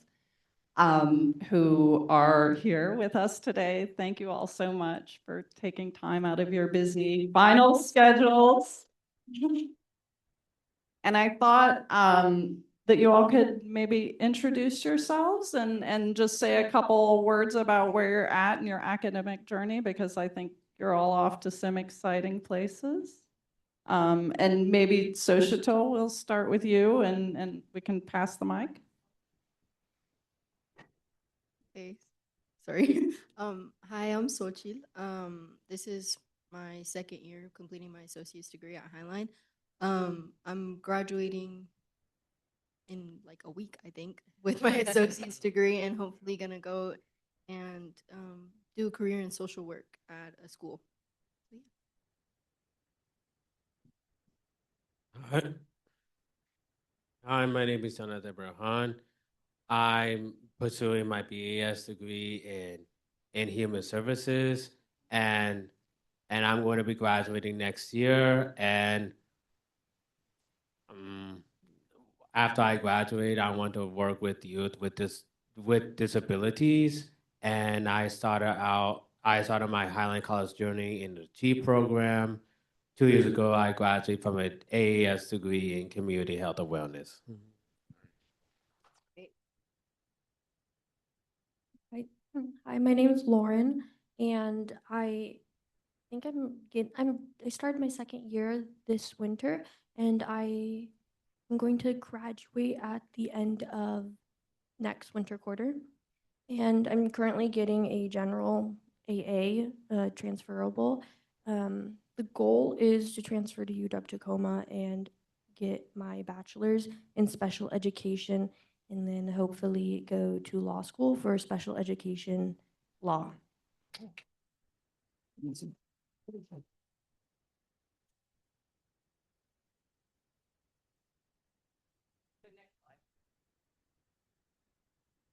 who are here with us today. Thank you all so much for taking time out of your busy final schedules. And I thought that you all could maybe introduce yourselves and just say a couple words about where you're at in your academic journey, because I think you're all off to some exciting places. And maybe Soshito, we'll start with you and we can pass the mic. Hey, sorry. Hi, I'm Sochil. This is my second year completing my associate's degree at Highline. I'm graduating in like a week, I think, with my associate's degree, and hopefully gonna go and do a career in social work at a school. Hi, my name is Jonathan Brahan. I'm pursuing my BAS degree in human services, and I'm going to be graduating next year. And after I graduate, I want to work with youth with disabilities. And I started my Highline College journey in the T program. 2 years ago, I graduated from an AAS degree in community health and wellness. Hi, my name is Lauren, and I think I started my second year this winter, and I'm going to graduate at the end of next winter quarter. And I'm currently getting a general AA transferable. The goal is to transfer to UW-Tacoma and get my bachelor's in special education, and then hopefully go to law school for special education law.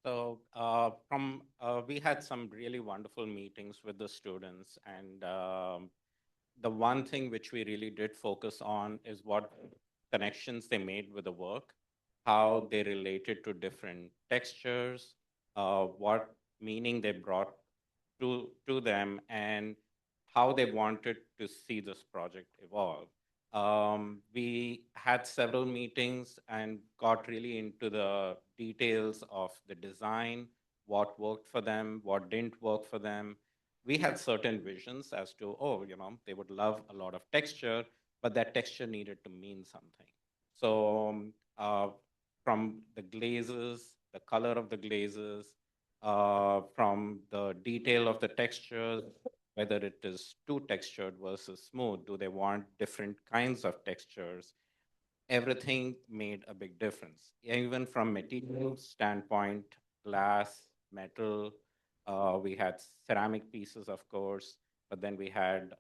So we had some really wonderful meetings with the students, and the one thing which we really did focus on is what connections they made with the work, how they related to different textures, what meaning they brought to them, and how they wanted to see this project evolve. We had several meetings and got really into the details of the design, what worked for them, what didn't work for them. We had certain visions as to, they would love a lot of texture, but that texture needed to mean something. So from the glazes, the color of the glazes, from the detail of the textures, whether it is too textured versus smooth. Do they want different kinds of textures? Everything made a big difference. Even from material standpoint, glass, metal, we had ceramic pieces, of course, but then we had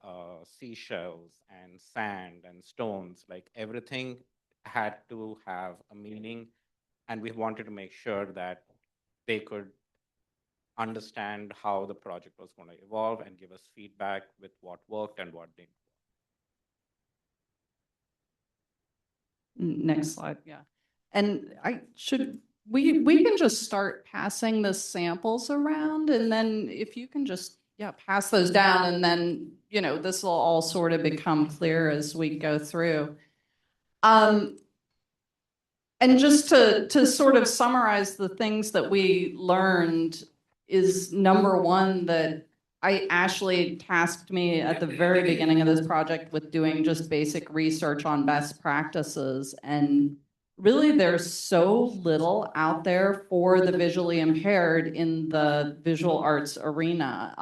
seashells and sand and stones. Like everything had to have a meaning, and we wanted to make sure that they could understand how the project was going to evolve and give us feedback with what worked and what didn't. Next slide, yeah. And we can just start passing the samples around, and then if you can just, yeah, pass those down, and then, this will all sort of become clear as we go through. And just to sort of summarize the things that we learned is, number one, that Ashley tasked me at the very beginning of this project with doing just basic research on best practices. And really, there's so little out there for the visually impaired in the visual arts arena.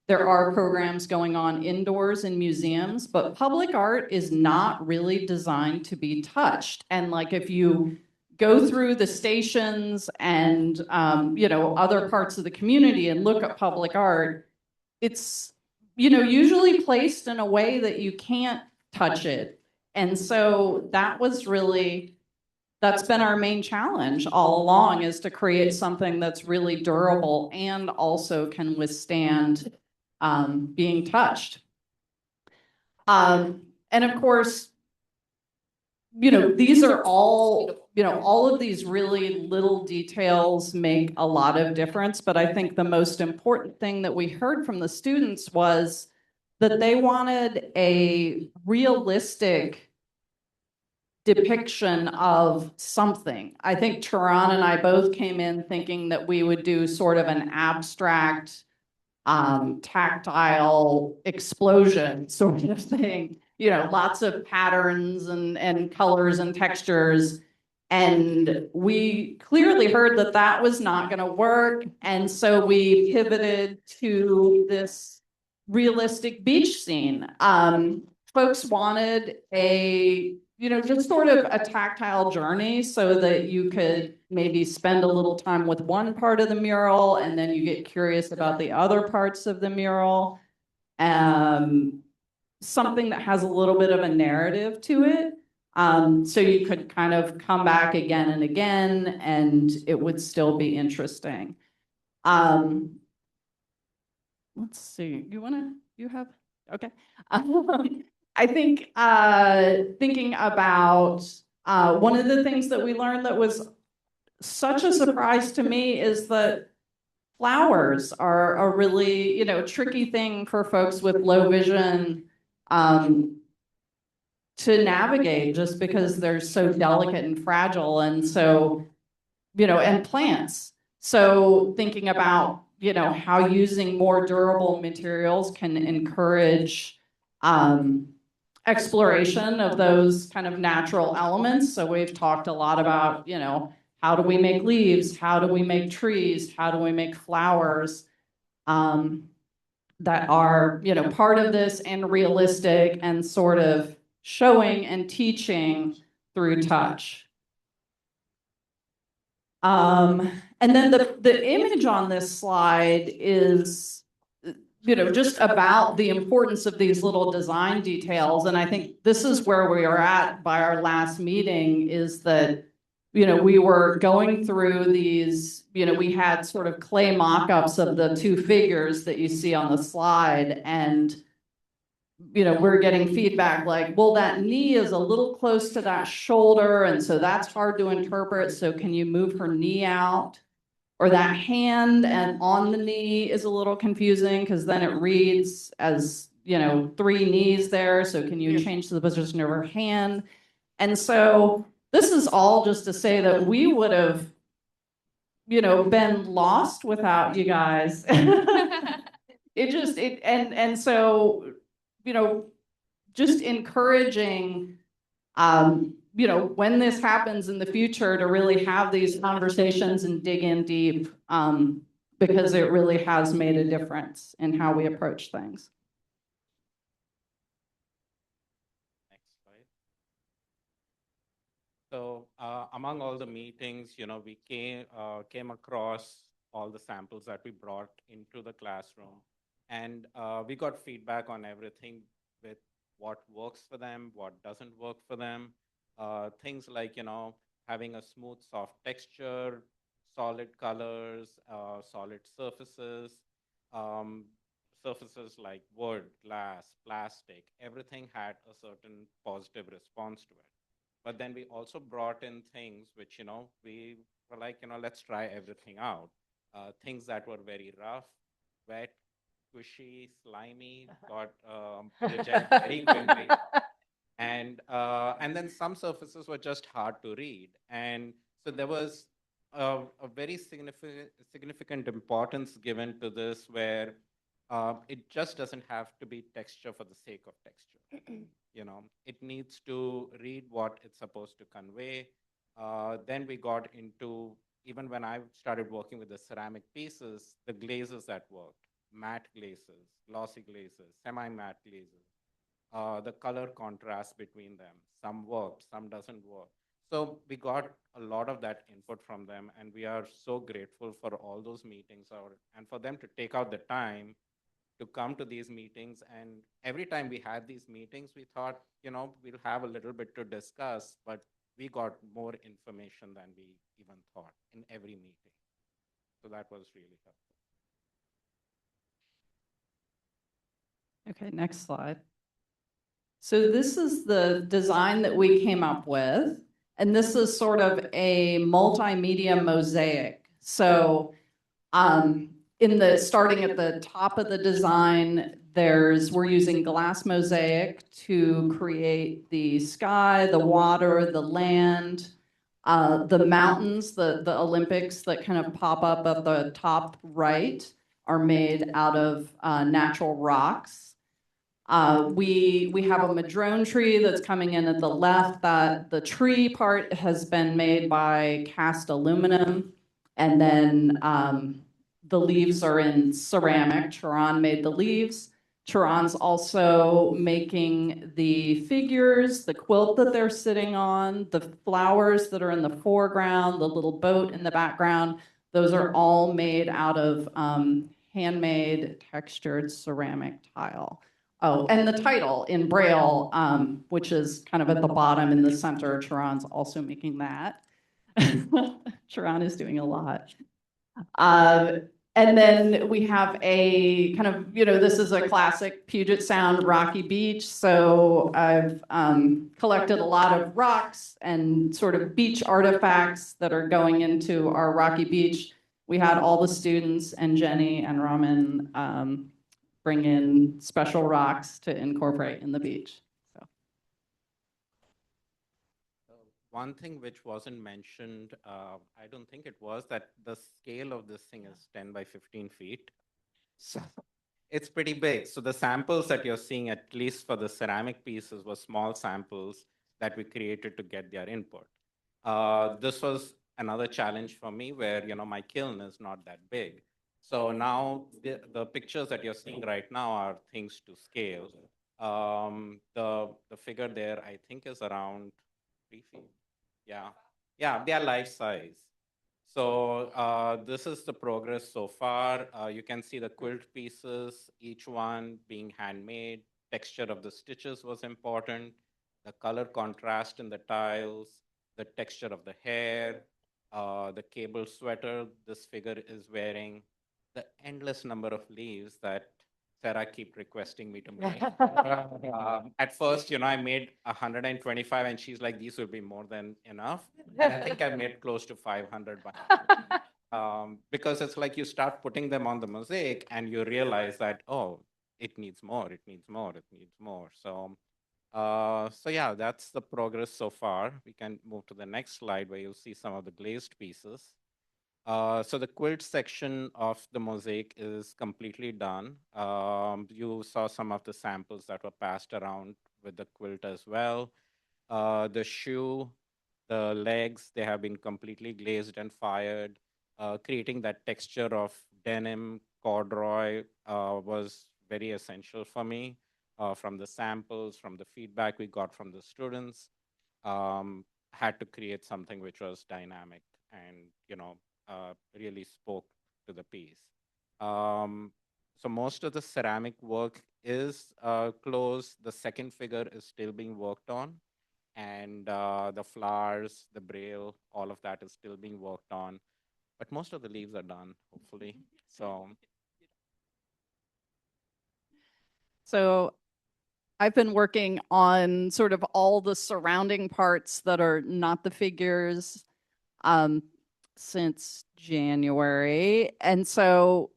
There are programs going on indoors in museums, but public art is not really designed to be touched. And like, if you go through the stations and, other parts of the community and look at public art, it's, usually placed in a way that you can't touch it. And so that's been our main challenge all along, is to create something that's really durable and also can withstand being touched. And of course, these are all, all of these really little details make a lot of difference. But I think the most important thing that we heard from the students was that they wanted a realistic depiction of something. I think Turan and I both came in thinking that we would do sort of an abstract, tactile explosion sort of thing, lots of patterns and colors and textures. And we clearly heard that that was not going to work. And so we pivoted to this realistic beach scene. Folks wanted just sort of a tactile journey so that you could maybe spend a little time with one part of the mural and then you get curious about the other parts of the mural. Something that has a little bit of a narrative to it. So you could kind of come back again and again and it would still be interesting. Let's see, okay. I think thinking about one of the things that we learned that was such a surprise to me is that flowers are a really, tricky thing for folks with low vision to navigate, just because they're so delicate and fragile. And so, and plants. So thinking about, how using more durable materials can encourage exploration of those kind of natural elements. So we've talked a lot about, how do we make leaves? How do we make trees? How do we make flowers that are, part of this and realistic and sort of showing and teaching through touch. And then the image on this slide is, just about the importance of these little design details. And I think this is where we are at by our last meeting, is that, we were going through these, we had sort of clay mock-ups of the two figures that you see on the slide. And, we're getting feedback like, well, that knee is a little close to that shoulder. And so that's hard to interpret. So can you move her knee out? Or that hand and on the knee is a little confusing because then it reads as, three knees there. So can you change the position of her hand? And so this is all just to say that we would have, been lost without you guys. So, just encouraging, when this happens in the future, to really have these conversations and dig in deep, because it really has made a difference in how we approach things. Next slide. So among all the meetings, we came across all the samples that we brought into the classroom, and we got feedback on everything with what works for them, what doesn't work for them. Things like, having a smooth, soft texture, solid colors, solid surfaces, um, surfaces like wood, glass, plastic, everything had a certain positive response to it. But then we also brought in things which, we were like, let's try everything out. Things that were very rough, wet, squishy, slimy, got rejected very quickly. And then some surfaces were just hard to read. And so there was a very significant importance given to this, where it just doesn't have to be texture for the sake of texture. It needs to read what it's supposed to convey. Then we got into, even when I started working with the ceramic pieces, the glazes that worked, matte glazes, glossy glazes, semi-matte glazes, the color contrast between them. Some worked, some doesn't work. So we got a lot of that input from them, and we are so grateful for all those meetings, and for them to take out the time to come to these meetings. And every time we had these meetings, we thought, we'll have a little bit to discuss, but we got more information than we even thought in every meeting. So that was really helpful. Okay, next slide. So this is the design that we came up with, and this is sort of a multimedia mosaic. So starting at the top of the design, we're using glass mosaic to create the sky, the water, the land, the mountains, the Olympics that kind of pop up at the top right are made out of natural rocks. We have a madrone tree that's coming in at the left. That the tree part has been made by cast aluminum, and then the leaves are in ceramic. Charan made the leaves. Charan's also making the figures, the quilt that they're sitting on, the flowers that are in the foreground, the little boat in the background. Those are all made out of handmade textured ceramic tile. Oh, and the title in Braille, which is kind of at the bottom in the center, Charan's also making that. Charan is doing a lot. And then we have a kind of, this is a classic Puget Sound rocky beach. So I've collected a lot of rocks and sort of beach artifacts that are going into our rocky beach. We had all the students and Jenny and Raman bring in special rocks to incorporate in the beach. One thing which wasn't mentioned, I don't think it was, that the scale of this thing is 10 by 15 feet. So it's pretty big. So the samples that you're seeing, at least for the ceramic pieces, were small samples that we created to get their input. This was another challenge for me, where my kiln is not that big. So now the pictures that you're seeing right now are things to scale. The figure there, I think, is around 3 feet. Yeah, they are life size. So this is the progress so far. You can see the quilt pieces, each one being handmade. Texture of the stitches was important. The color contrast in the tiles, the texture of the hair, the cable sweater this figure is wearing, the endless number of leaves that Sarah keep requesting me to make. At first, I made 125, and she's like, these would be more than enough. And I think I made close to 500 by because it's like you start putting them on the mosaic and you realize that, oh, it needs more, it needs more, it needs more. So yeah, that's the progress so far. We can move to the next slide, where you'll see some of the glazed pieces. So the quilt section of the mosaic is completely done. You saw some of the samples that were passed around with the quilt as well. The shoe, the legs, they have been completely glazed and fired, creating that texture of denim, corduroy was very essential for me from the samples, from the feedback we got from the students. Had to create something which was dynamic and, really spoke to the piece. So most of the ceramic work is closed. The second figure is still being worked on. And the flowers, the braille, all of that is still being worked on. But most of the leaves are done, hopefully. So I've been working on sort of all the surrounding parts that are not the figures since January. And so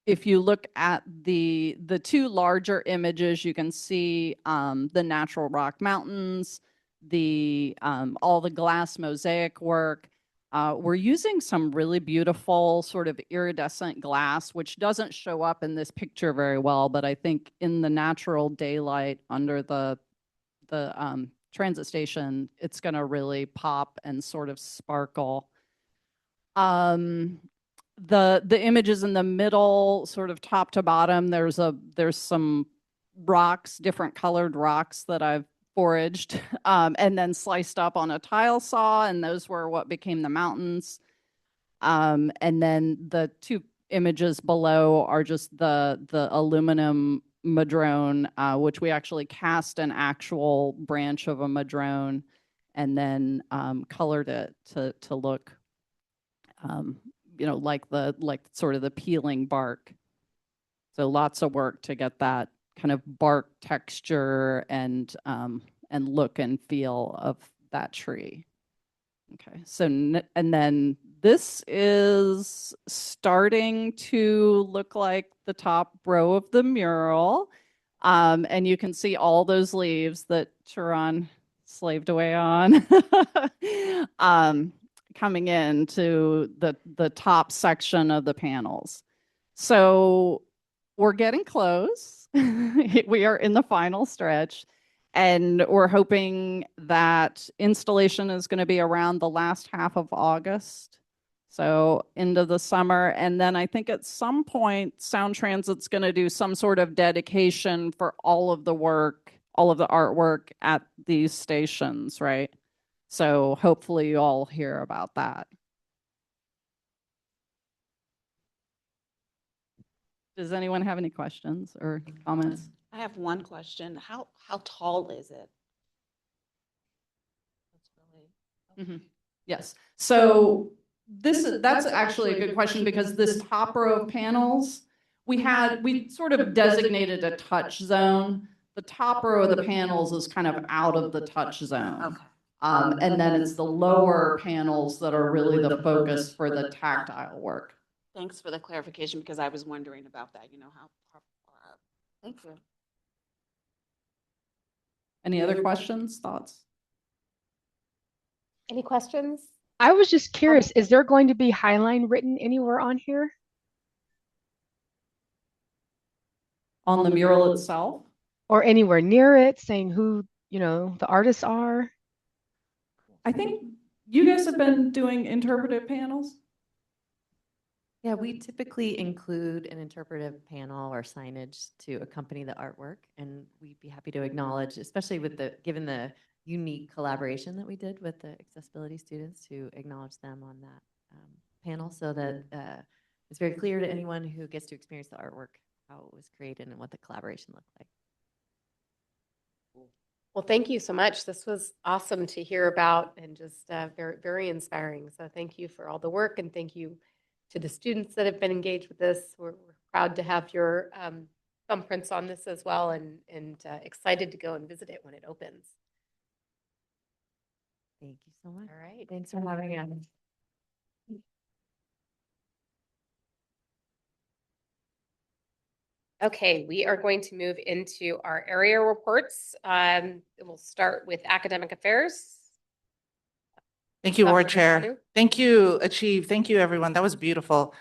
if you look at the two larger images, you can see the natural rock mountains, the all the glass mosaic work. We're using some really beautiful sort of iridescent glass, which doesn't show up in this picture very well, but I think in the natural daylight under the transit station, it's going to really pop and sort of sparkle. The images in the middle, sort of top to bottom, there's some rocks, different colored rocks that I've foraged and then sliced up on a tile saw, and those were what became the mountains. And then the two images below are just the aluminum madrone, which we actually cast an actual branch of a madrone and then colored it to look like sort of the peeling bark. So lots of work to get that kind of bark texture and look and feel of that tree. Okay, so and then this is starting to look like the top row of the mural. And you can see all those leaves that Sharon slaved away on. Coming into the top section of the panels. So we're getting close. We are in the final stretch, and we're hoping that installation is going to be around the last half of August. So into the summer. And then I think at some point, Sound Transit's going to do some sort of dedication for all of the work, all of the artwork at these stations, right? So hopefully you all hear about that. Does anyone have any questions or comments? I have one question. How tall is it? Yes. So that's actually a good question, because this top row of panels, we sort of designated a touch zone. The top row of the panels is kind of out of the touch zone. Okay. And then it's the lower panels that are really the focus for the tactile work. Thanks for the clarification, because I was wondering about that, how far up. Thank you. Any other questions, thoughts? Any questions? I was just curious, is there going to be Highline written anywhere on here? On the mural itself? Or anywhere near it, saying who, the artists are? I think you guys have been doing interpretive panels. Yeah, we typically include an interpretive panel or signage to accompany the artwork, and we'd be happy to acknowledge, especially given the unique collaboration that we did with the accessibility students, to acknowledge them on that panel, so that it's very clear to anyone who gets to experience the artwork how it was created and what the collaboration looked like. Well, thank you so much. This was awesome to hear about, and just very, very inspiring. So thank you for all the work, and thank you to the students that have been engaged with this. We're proud to have your thumbprints on this as well, and excited to go and visit it when it opens. Thank you so much. All right. Thanks for having us. Okay, we are going to move into our area reports. We'll start with academic affairs. Thank you, Board Dr. Chair. Kanu. Thank you, Achieve. Thank you, everyone. That was beautiful.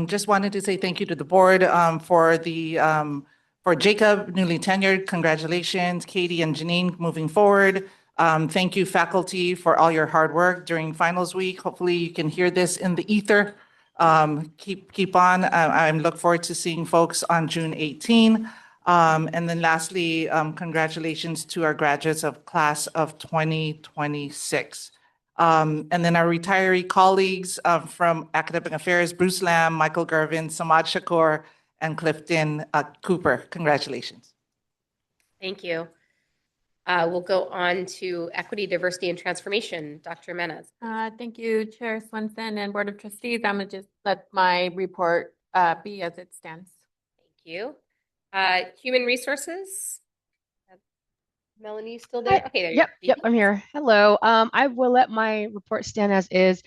Just wanted to say thank you to the board for Jacob, newly tenured. Congratulations, Katie and Janine, moving forward. Thank you, faculty, for all your hard work during finals week. Hopefully you can hear this in the ether keep on. I look forward to seeing folks on June 18. And then lastly, congratulations to our graduates of class of 2026. And then our retiree colleagues from Academic Affairs, Bruce Lamb, Michael Gervin, Samad Shakur, and Clifton Cooper. Congratulations. Thank you. We'll go on to Equity, Diversity, and Transformation. Dr. Menez. Thank you, Chair Swenson and Board of Trustees. I'm gonna just let my report be as it stands. Thank you. Human Resources. Melanie, still there? Hi. Okay, there Yep, you are. yep, I'm here. Hello. I will let my report stand as is.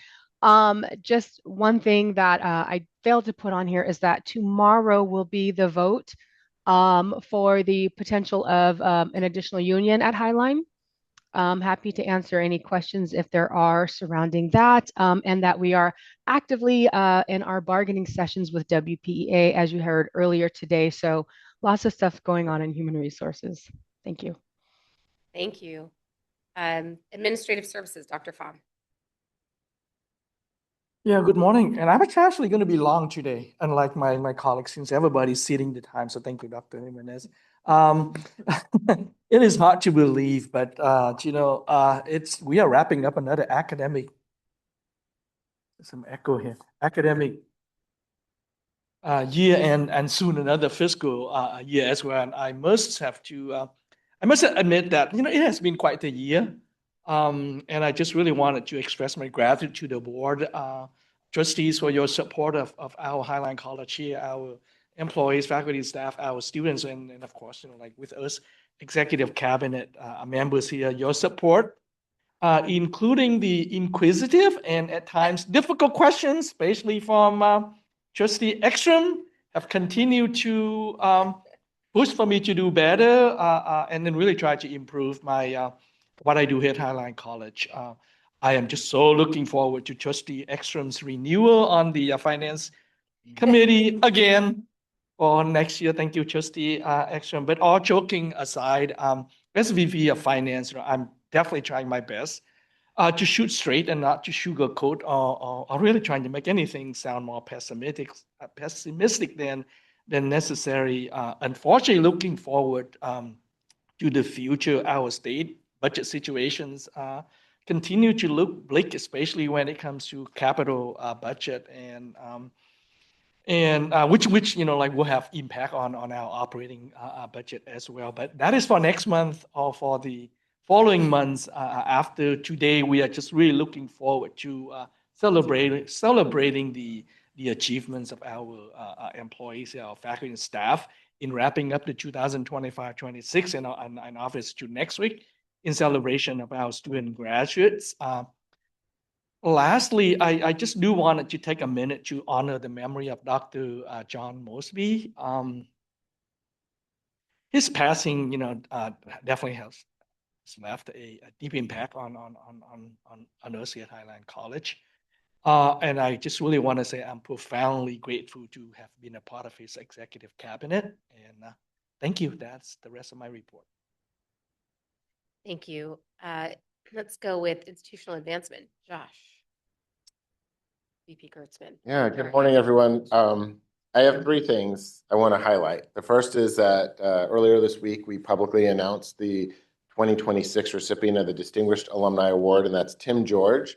Just one thing that I failed to put on here is that tomorrow will be the vote for the potential of an additional union at Highline. I'm happy to answer any questions if there are surrounding that, and that we are actively in our bargaining sessions with WPEA, as you heard earlier today. So lots of stuff going on in human resources. Thank you. Thank you. Administrative Services, Dr. Pham. Yeah, good morning. And I'm actually going to be long today, unlike my colleagues, since everybody's sitting the time. So thank you, Dr. Jimenez. It is hard to believe, but we are wrapping up another academic. Some echo here. Academic year and soon another fiscal year as well. And I must admit that it has been quite a year. And I just really wanted to express my gratitude to the board, trustees, for your support of our Highline College here, our employees, faculty, staff, our students, and of course, like with us, executive cabinet members here, your support, including the inquisitive and at times difficult questions, especially from Trustee Ekstrom, have continued to push for me to do better and then really try to improve my what I do here at Highline College. I am just so looking forward to Trustee Ekstrom's renewal on the Finance Committee again for next year. Thank you, Trustee Ekstrom. But all joking aside, as VP of Finance, I'm definitely trying my best to shoot straight and not to sugarcoat or really trying to make anything sound more pessimistic than necessary. Unfortunately, looking forward to the future, our state budget situations continue to look bleak, especially when it comes to capital budget and which will have impact on our operating budget as well. But that is for next month or for the following months. After today, we are just really looking forward to celebrating the achievements of our employees, our faculty and staff in wrapping up the 2025-26 and office to next week in celebration of our student graduates. Lastly, I just do wanted to take a minute to honor the memory of Dr. John Mosby. His passing, definitely has left a deep impact on us here at Highline College. And I just really want to say I'm profoundly grateful to have been a part of his executive cabinet. And thank you. That's the rest of my report. Thank you. Let's go with institutional advancement. Josh. VP Kurtzman. Yeah, good morning, everyone. I have three things I want to highlight. The first is that earlier this week, we publicly announced the 2026 recipient of the Distinguished Alumni Award, and that's Tim George.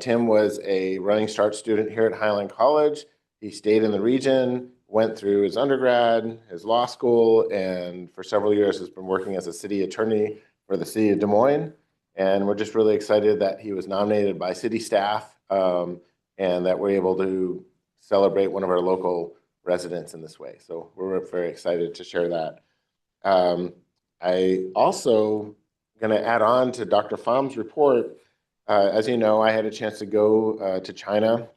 Tim was a Running Start student here at Highline College. He stayed in the region, went through his undergrad, his law school, and for several years has been working as a city attorney for the city of Des Moines. And we're just really excited that he was nominated by city staff and that we're able to celebrate one of our local residents in this way. So we're very excited to share that. I also going to add on to Dr. Pham's report. As you know, I had a chance to go to China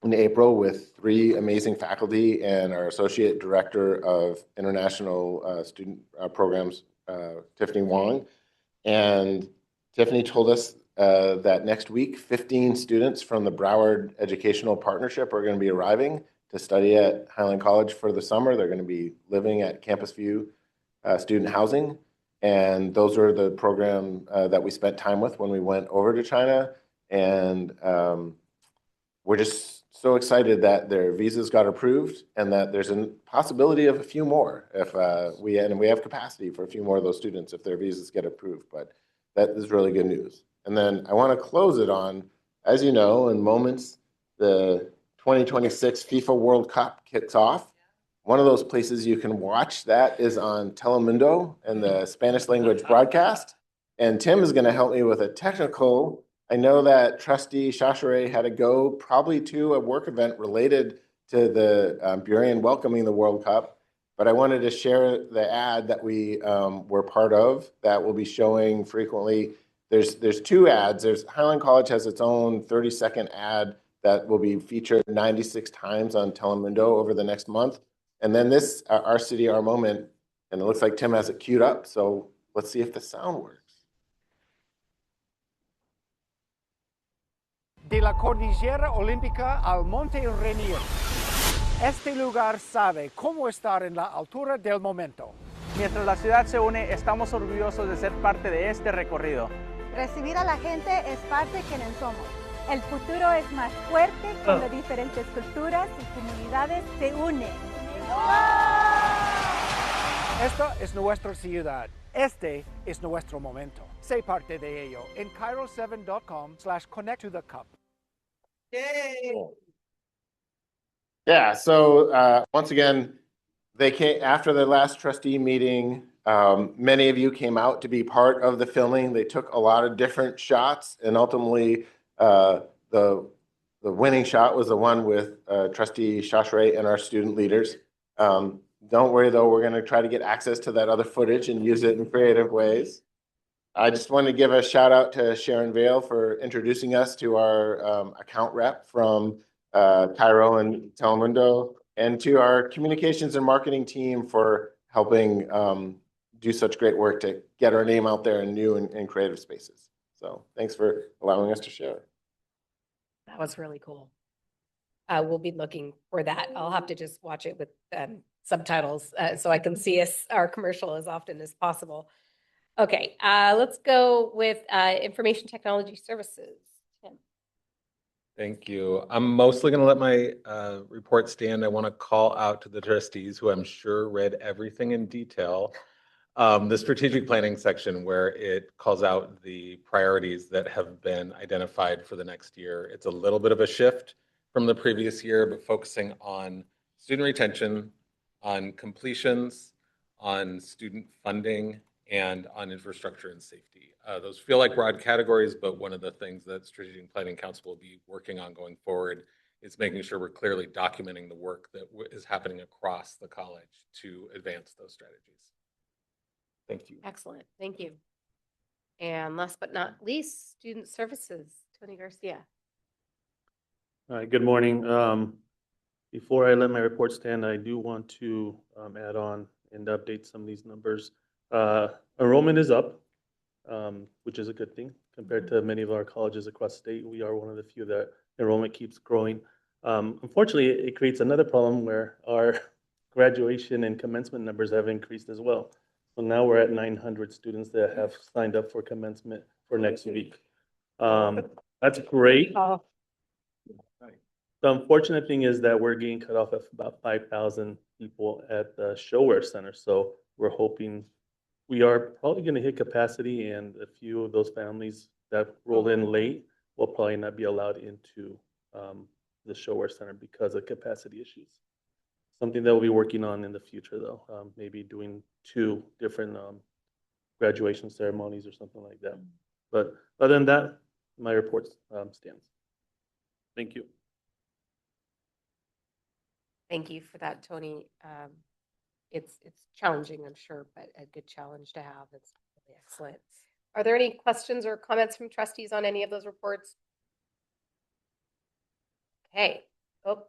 in April with three amazing faculty and our Associate Director of International Student Programs, Tiffany Wong. And Tiffany told us that next week, 15 students from the Broward Educational Partnership are going to be arriving to study at Highline College for the summer. They're going to be living at Campus View student housing. And those are the program that we spent time with when we went over to China. And we're just so excited that their visas got approved and that there's a possibility of a few more if we have capacity for a few more of those students if their visas get approved. But that is really good news. And then I want to close it on, as you know, in moments, the 2026 FIFA World Cup kicks off. One of those places you can watch that is on Telemundo and the Spanish language broadcast. And Tim is going to help me with a technical. I know that Trustee Chachere had to go probably to a work event related to the Burien welcoming the World Cup, but I wanted to share the ad that we were part of that will be showing frequently. There's two ads. Highline College has its own 30-second ad that will be featured 96 times on Telemundo over the next month. And then this, Our City, Our Moment, and it looks like Tim has it queued up. So let's see if the sound works. De la Cordillera Olímpica al Monte Rainier. Este lugar sabe cómo estar en la altura del momento. Mientras la ciudad se une, estamos orgullosos de ser parte de este recorrido. Recibir a la gente es parte de quienes somos. El futuro es más fuerte cuando diferentes culturas y comunidades se unen. Esta es nuestra ciudad. Este es nuestro momento. Sé parte de ello en Cairo7.com/connect to the cup. Yay! Yeah, so once again, they came after the last trustee meeting. Many of you came out to be part of the filming. They took a lot of different shots, and ultimately, the winning shot was the one with Trustee Chachere and our student leaders. Don't worry, though, we're going to try to get access to that other footage and use it in creative ways. I just want to give a shout out to Sharon Vale for introducing us to our account rep from Cairo and Telemundo, and to our communications and marketing team for helping do such great work to get our name out there in new and creative spaces. So thanks for allowing us to share. That was really cool. We'll be looking for that. I'll have to just watch it with subtitles so I can see our commercial as often as possible. Okay, let's go with information technology services. Tim. Thank you. I'm mostly going to let my report stand. I want to call out to the trustees who I'm sure read everything in detail. The strategic planning section where it calls out the priorities that have been identified for the next year. It's a little bit of a shift from the previous year, but focusing on student retention, on completions, on student funding, and on infrastructure and safety. Those feel like broad categories, but one of the things that Strategic Planning Council will be working on going forward is making sure we're clearly documenting the work that is happening across the college to advance those strategies. Thank you. Excellent, thank you. And last but not least, student services, Tony Garcia. All right, good morning. Before I let my report stand, I do want to add on and update some of these numbers. Enrollment is up, which is a good thing compared to many of our colleges across the state. We are one of the few that enrollment keeps growing. Unfortunately, it creates another problem where our graduation and commencement numbers have increased as well. So now we're at 900 students that have signed up for commencement for next week. That's great. The unfortunate thing is that we're getting cut off at about 5,000 people at the Showware Center. So we're hoping we are probably going to hit capacity, and a few of those families that rolled in late will probably not be allowed into the Showware Center because of capacity issues. Something that we'll be working on in the future, though, maybe doing 2 different graduation ceremonies or something like that. But other than that, my report stands. Thank you. Thank you for that, Tony. It's challenging, I'm sure, but a good challenge to have. It's really excellent. Are there any questions or comments from trustees on any of those reports? Okay. Oh,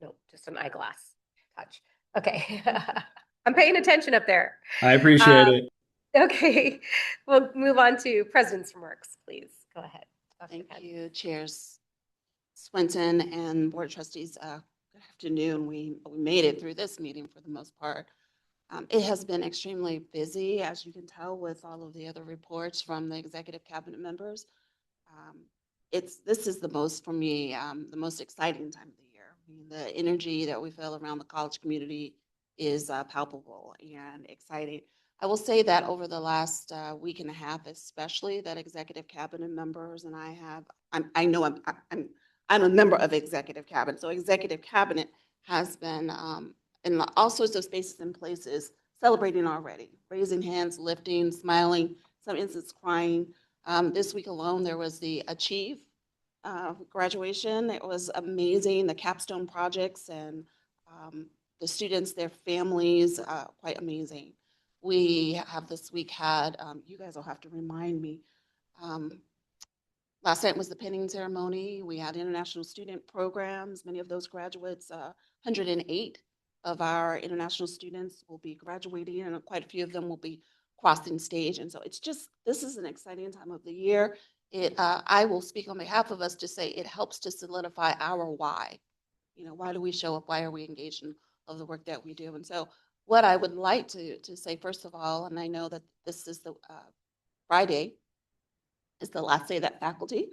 no, just an eyeglass touch. Okay. I'm paying attention up there. I appreciate it. Okay. We'll move on to President's Remarks, please. Go ahead. Thank you, Chairs Swinton and Board of Trustees. Good afternoon. We made it through this meeting for the most part. It has been extremely busy, as you can tell, with all of the other reports from the executive cabinet members. this is the most, for me, the most exciting time of the year. I mean, the energy that we feel around the college community is palpable and exciting. I will say that over the last week and a half, especially, that executive cabinet members and I have, I know I'm a member of executive cabinet. So executive cabinet has been in all sorts of spaces and places celebrating already, raising hands, lifting, smiling, some instances crying. This week alone, there was the Achieve graduation. It was amazing, the capstone projects and the students, their families, quite amazing. We have this week had, you guys will have to remind me, last night was the pinning ceremony. We had international student programs. Many of those graduates, 108 of our international students will be graduating, and quite a few of them will be crossing stage. And so it's just, this is an exciting time of the year. I will speak on behalf of us to say it helps to solidify our why. You know, why do we show up? Why are we engaged in all the work that we do? And so what I would like to say, first of all, and I know that this is the Friday, is the last day that faculty,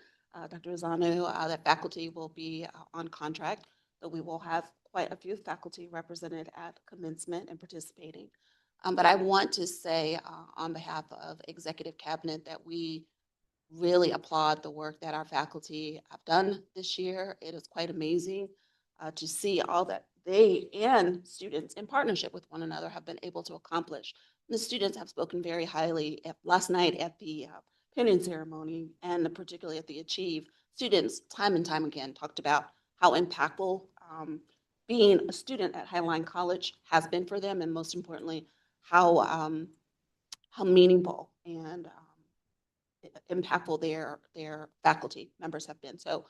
Dr. Azanu, that faculty will be on contract, but we will have quite a few faculty represented at commencement and participating. But I want to say on behalf of Executive Cabinet that we really applaud the work that our faculty have done this year. It is quite amazing to see all that they and students in partnership with one another have been able to accomplish. The students have spoken very highly last night at the pinning ceremony, and particularly at the Achieve. Students time and time again talked about how impactful being a student at Highline College has been for them, and most importantly, how meaningful and impactful their faculty members have been. So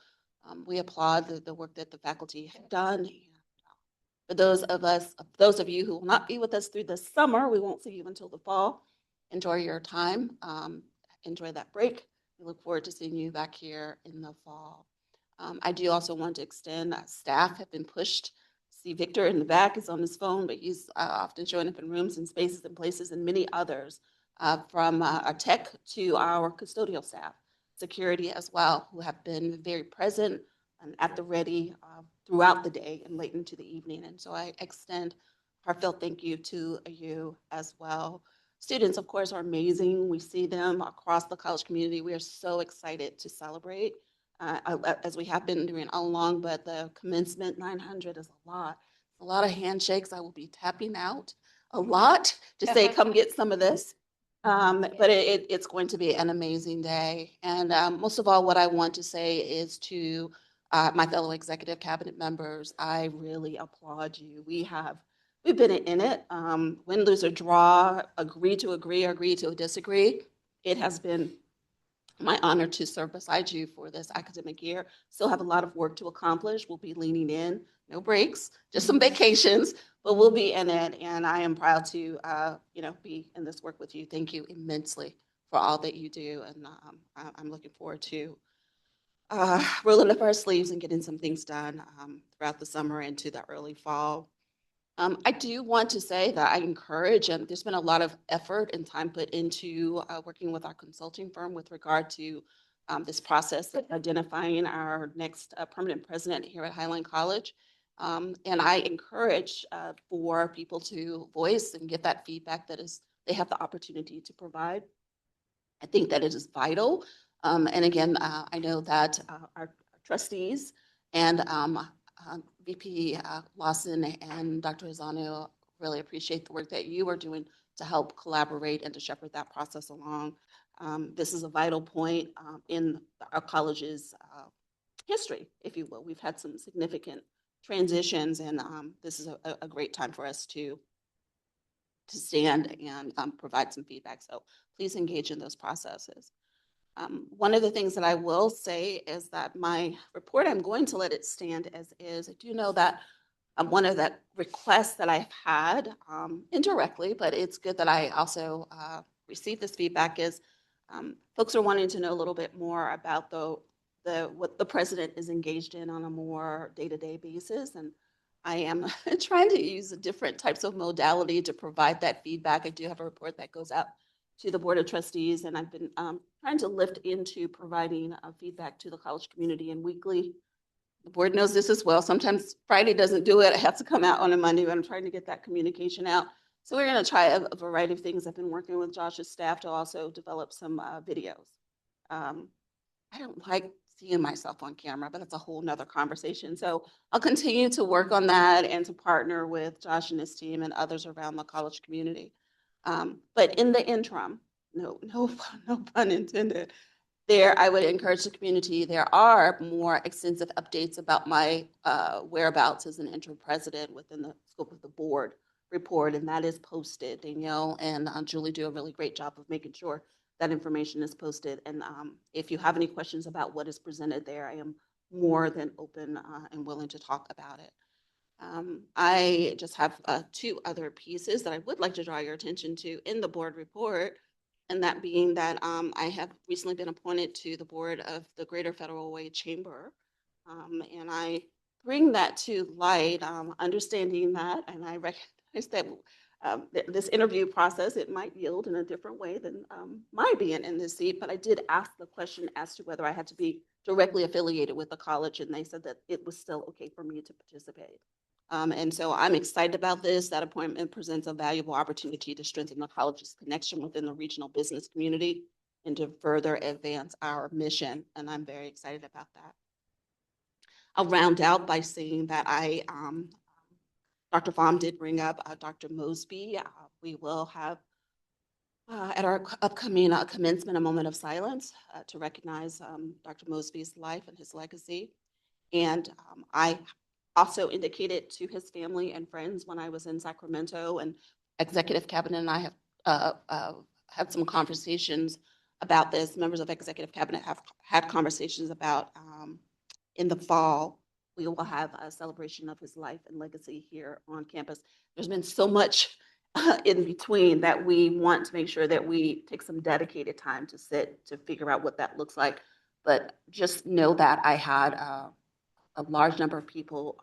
we applaud the work that the faculty have done. For those of you who will not be with us through the summer, we won't see you until the fall. Enjoy your time. Enjoy that break. We look forward to seeing you back here in the fall. I do also want to extend, staff have been pushed. See Victor in the back is on his phone, but he's often showing up in rooms and spaces and places, and many others, from our tech to our custodial staff, security as well, who have been very present and at the ready throughout the day and late into the evening. And so I extend heartfelt thank you to you as well. Students, of course, are amazing. We see them across the college community. We are so excited to celebrate, as we have been doing all along, but the commencement 900 is a lot. A lot of handshakes. I will be tapping out a lot to say, come get some of this. But it's going to be an amazing day. And most of all, what I want to say is to my fellow executive cabinet members, I really applaud you. We've been in it, win, lose, or draw, agree to agree, or agree to disagree. It has been my honor to serve beside you for this academic year. Still have a lot of work to accomplish. We'll be leaning in, no breaks, just some vacations, but we'll be in it. And I am proud to, be in this work with you. Thank you immensely for all that you do. And I'm looking forward to rolling up our sleeves and getting some things done throughout the summer into the early fall. I do want to say that I encourage, and there's been a lot of effort and time put into working with our consulting firm with regard to this process of identifying our next permanent president here at Highline College. And I encourage for people to voice and get that feedback that they have the opportunity to provide. I think that it is vital. And again, I know that our trustees and VP Lawson and Dr. Azanu really appreciate the work that you are doing to help collaborate and to shepherd that process along. This is a vital point in our college's history, if you will. We've had some significant transitions, and this is a great time for us to stand and provide some feedback. So please engage in those processes. One of the things that I will say is that my report, I'm going to let it stand as is. I do know that one of the requests that I've had indirectly, but it's good that I also received this feedback, is folks are wanting to know a little bit more about what the president is engaged in on a more day-to-day basis. And I am trying to use different types of modality to provide that feedback. I do have a report that goes out to the Board of Trustees, and I've been trying to lift into providing feedback to the college community and weekly. The board knows this as well. Sometimes Friday doesn't do it. I have to come out on a Monday, but I'm trying to get that communication out. So we're going to try a variety of things. I've been working with Josh's staff to also develop some videos. I don't like seeing myself on camera, but that's a whole nother conversation. So I'll continue to work on that and to partner with Josh and his team and others around the college community. But in the interim, no pun intended, I would encourage the community. There are more extensive updates about my whereabouts as an interim president within the scope of the board report, and that is posted. Danielle and Julie do a really great job of making sure that information is posted. And if you have any questions about what is presented there, I am more than open and willing to talk about it. I just have two other pieces that I would like to draw your attention to in the board report. And that being that I have recently been appointed to the board of the Greater Federal Way Chamber. And I bring that to light, understanding that, and I recognize that this interview process, it might yield in a different way than my being in this seat, but I did ask the question as to whether I had to be directly affiliated with the college, and they said that it was still okay for me to participate. And so I'm excited about this. That appointment presents a valuable opportunity to strengthen the college's connection within the regional business community and to further advance our mission. And I'm very excited about that. I'll round out by saying that Dr. Pham did bring up Dr. Mosby. We will have at our upcoming commencement a moment of silence to recognize Dr. Mosby's life and his legacy. And I also indicated to his family and friends when I was in Sacramento, and Executive Cabinet and I have had some conversations about this. Members of Executive Cabinet have had conversations about in the fall, we will have a celebration of his life and legacy here on campus. There's been so much in between that we want to make sure that we take some dedicated time to sit to figure out what that looks like. But just know that I had a large number of people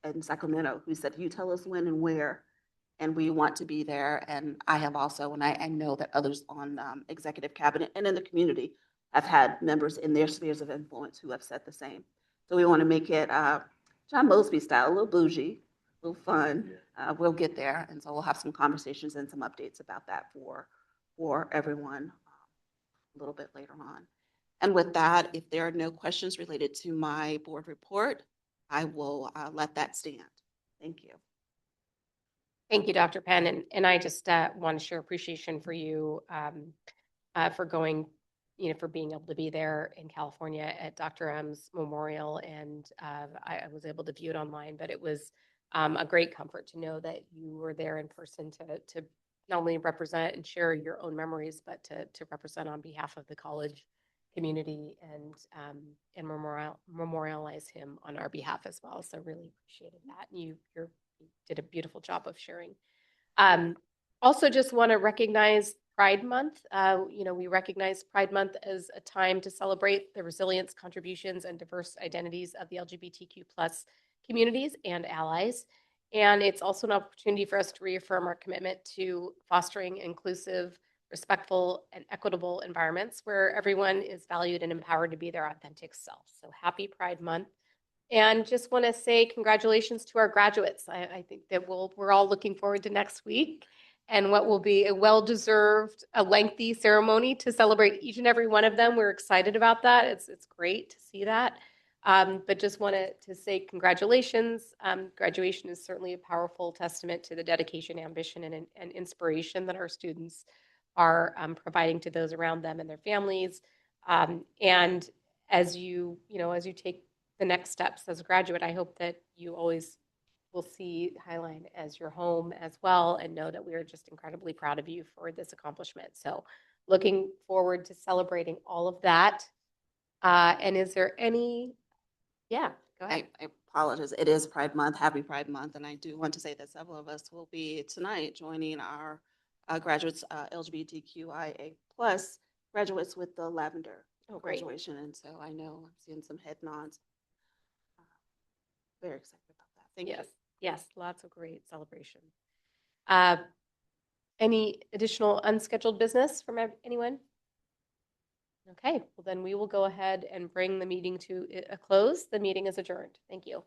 in Sacramento who said, you tell us when and where, and we want to be there. And I have also, and I know that others on Executive Cabinet and in the community have had members in their spheres of influence who have said the same. So we want to make it John Mosby style, a little bougie, a little fun. We'll get there. And so we'll have some conversations and some updates about that for everyone a little bit later on. And with that, if there are no questions related to my board report, I will let that stand. Thank you. Thank you, Dr. Penn. And I just want to share appreciation for you for going, for being able to be there in California at Dr. M's memorial. And I was able to view it online, but it was a great comfort to know that you were there in person to not only represent and share your own memories, but to represent on behalf of the college community and memorialize him on our behalf as well. So really appreciated that. And you did a beautiful job of sharing. Also just want to recognize Pride Month. We recognize Pride Month as a time to celebrate the resilience, contributions, and diverse identities of the LGBTQ+ communities and allies. And it's also an opportunity for us to reaffirm our commitment to fostering inclusive, respectful, and equitable environments where everyone is valued and empowered to be their authentic self. So happy Pride Month. And just want to say congratulations to our graduates. I think that we're all looking forward to next week and what will be a well-deserved, a lengthy ceremony to celebrate each and every one of them. We're excited about that. It's great to see that. But just wanted to say congratulations. Graduation is certainly a powerful testament to the dedication, ambition, and inspiration that our students are providing to those around them and their families. And as you take the next steps as a graduate, I hope that you always will see Highline as your home as well, and know that we are just incredibly proud of you for this accomplishment. So looking forward to celebrating all of that. And is there any, go ahead. I apologize. It is Pride Month. Happy Pride Month. And I do want to say that several of us will be tonight joining our graduates, LGBTQIA+ graduates with the lavender graduation. And so I know I'm seeing some head nods. Very excited about that. Thank you. Yes, lots of great celebration. Any additional unscheduled business from anyone? Okay, well then we will go ahead and bring the meeting to a close. The meeting is adjourned. Thank you.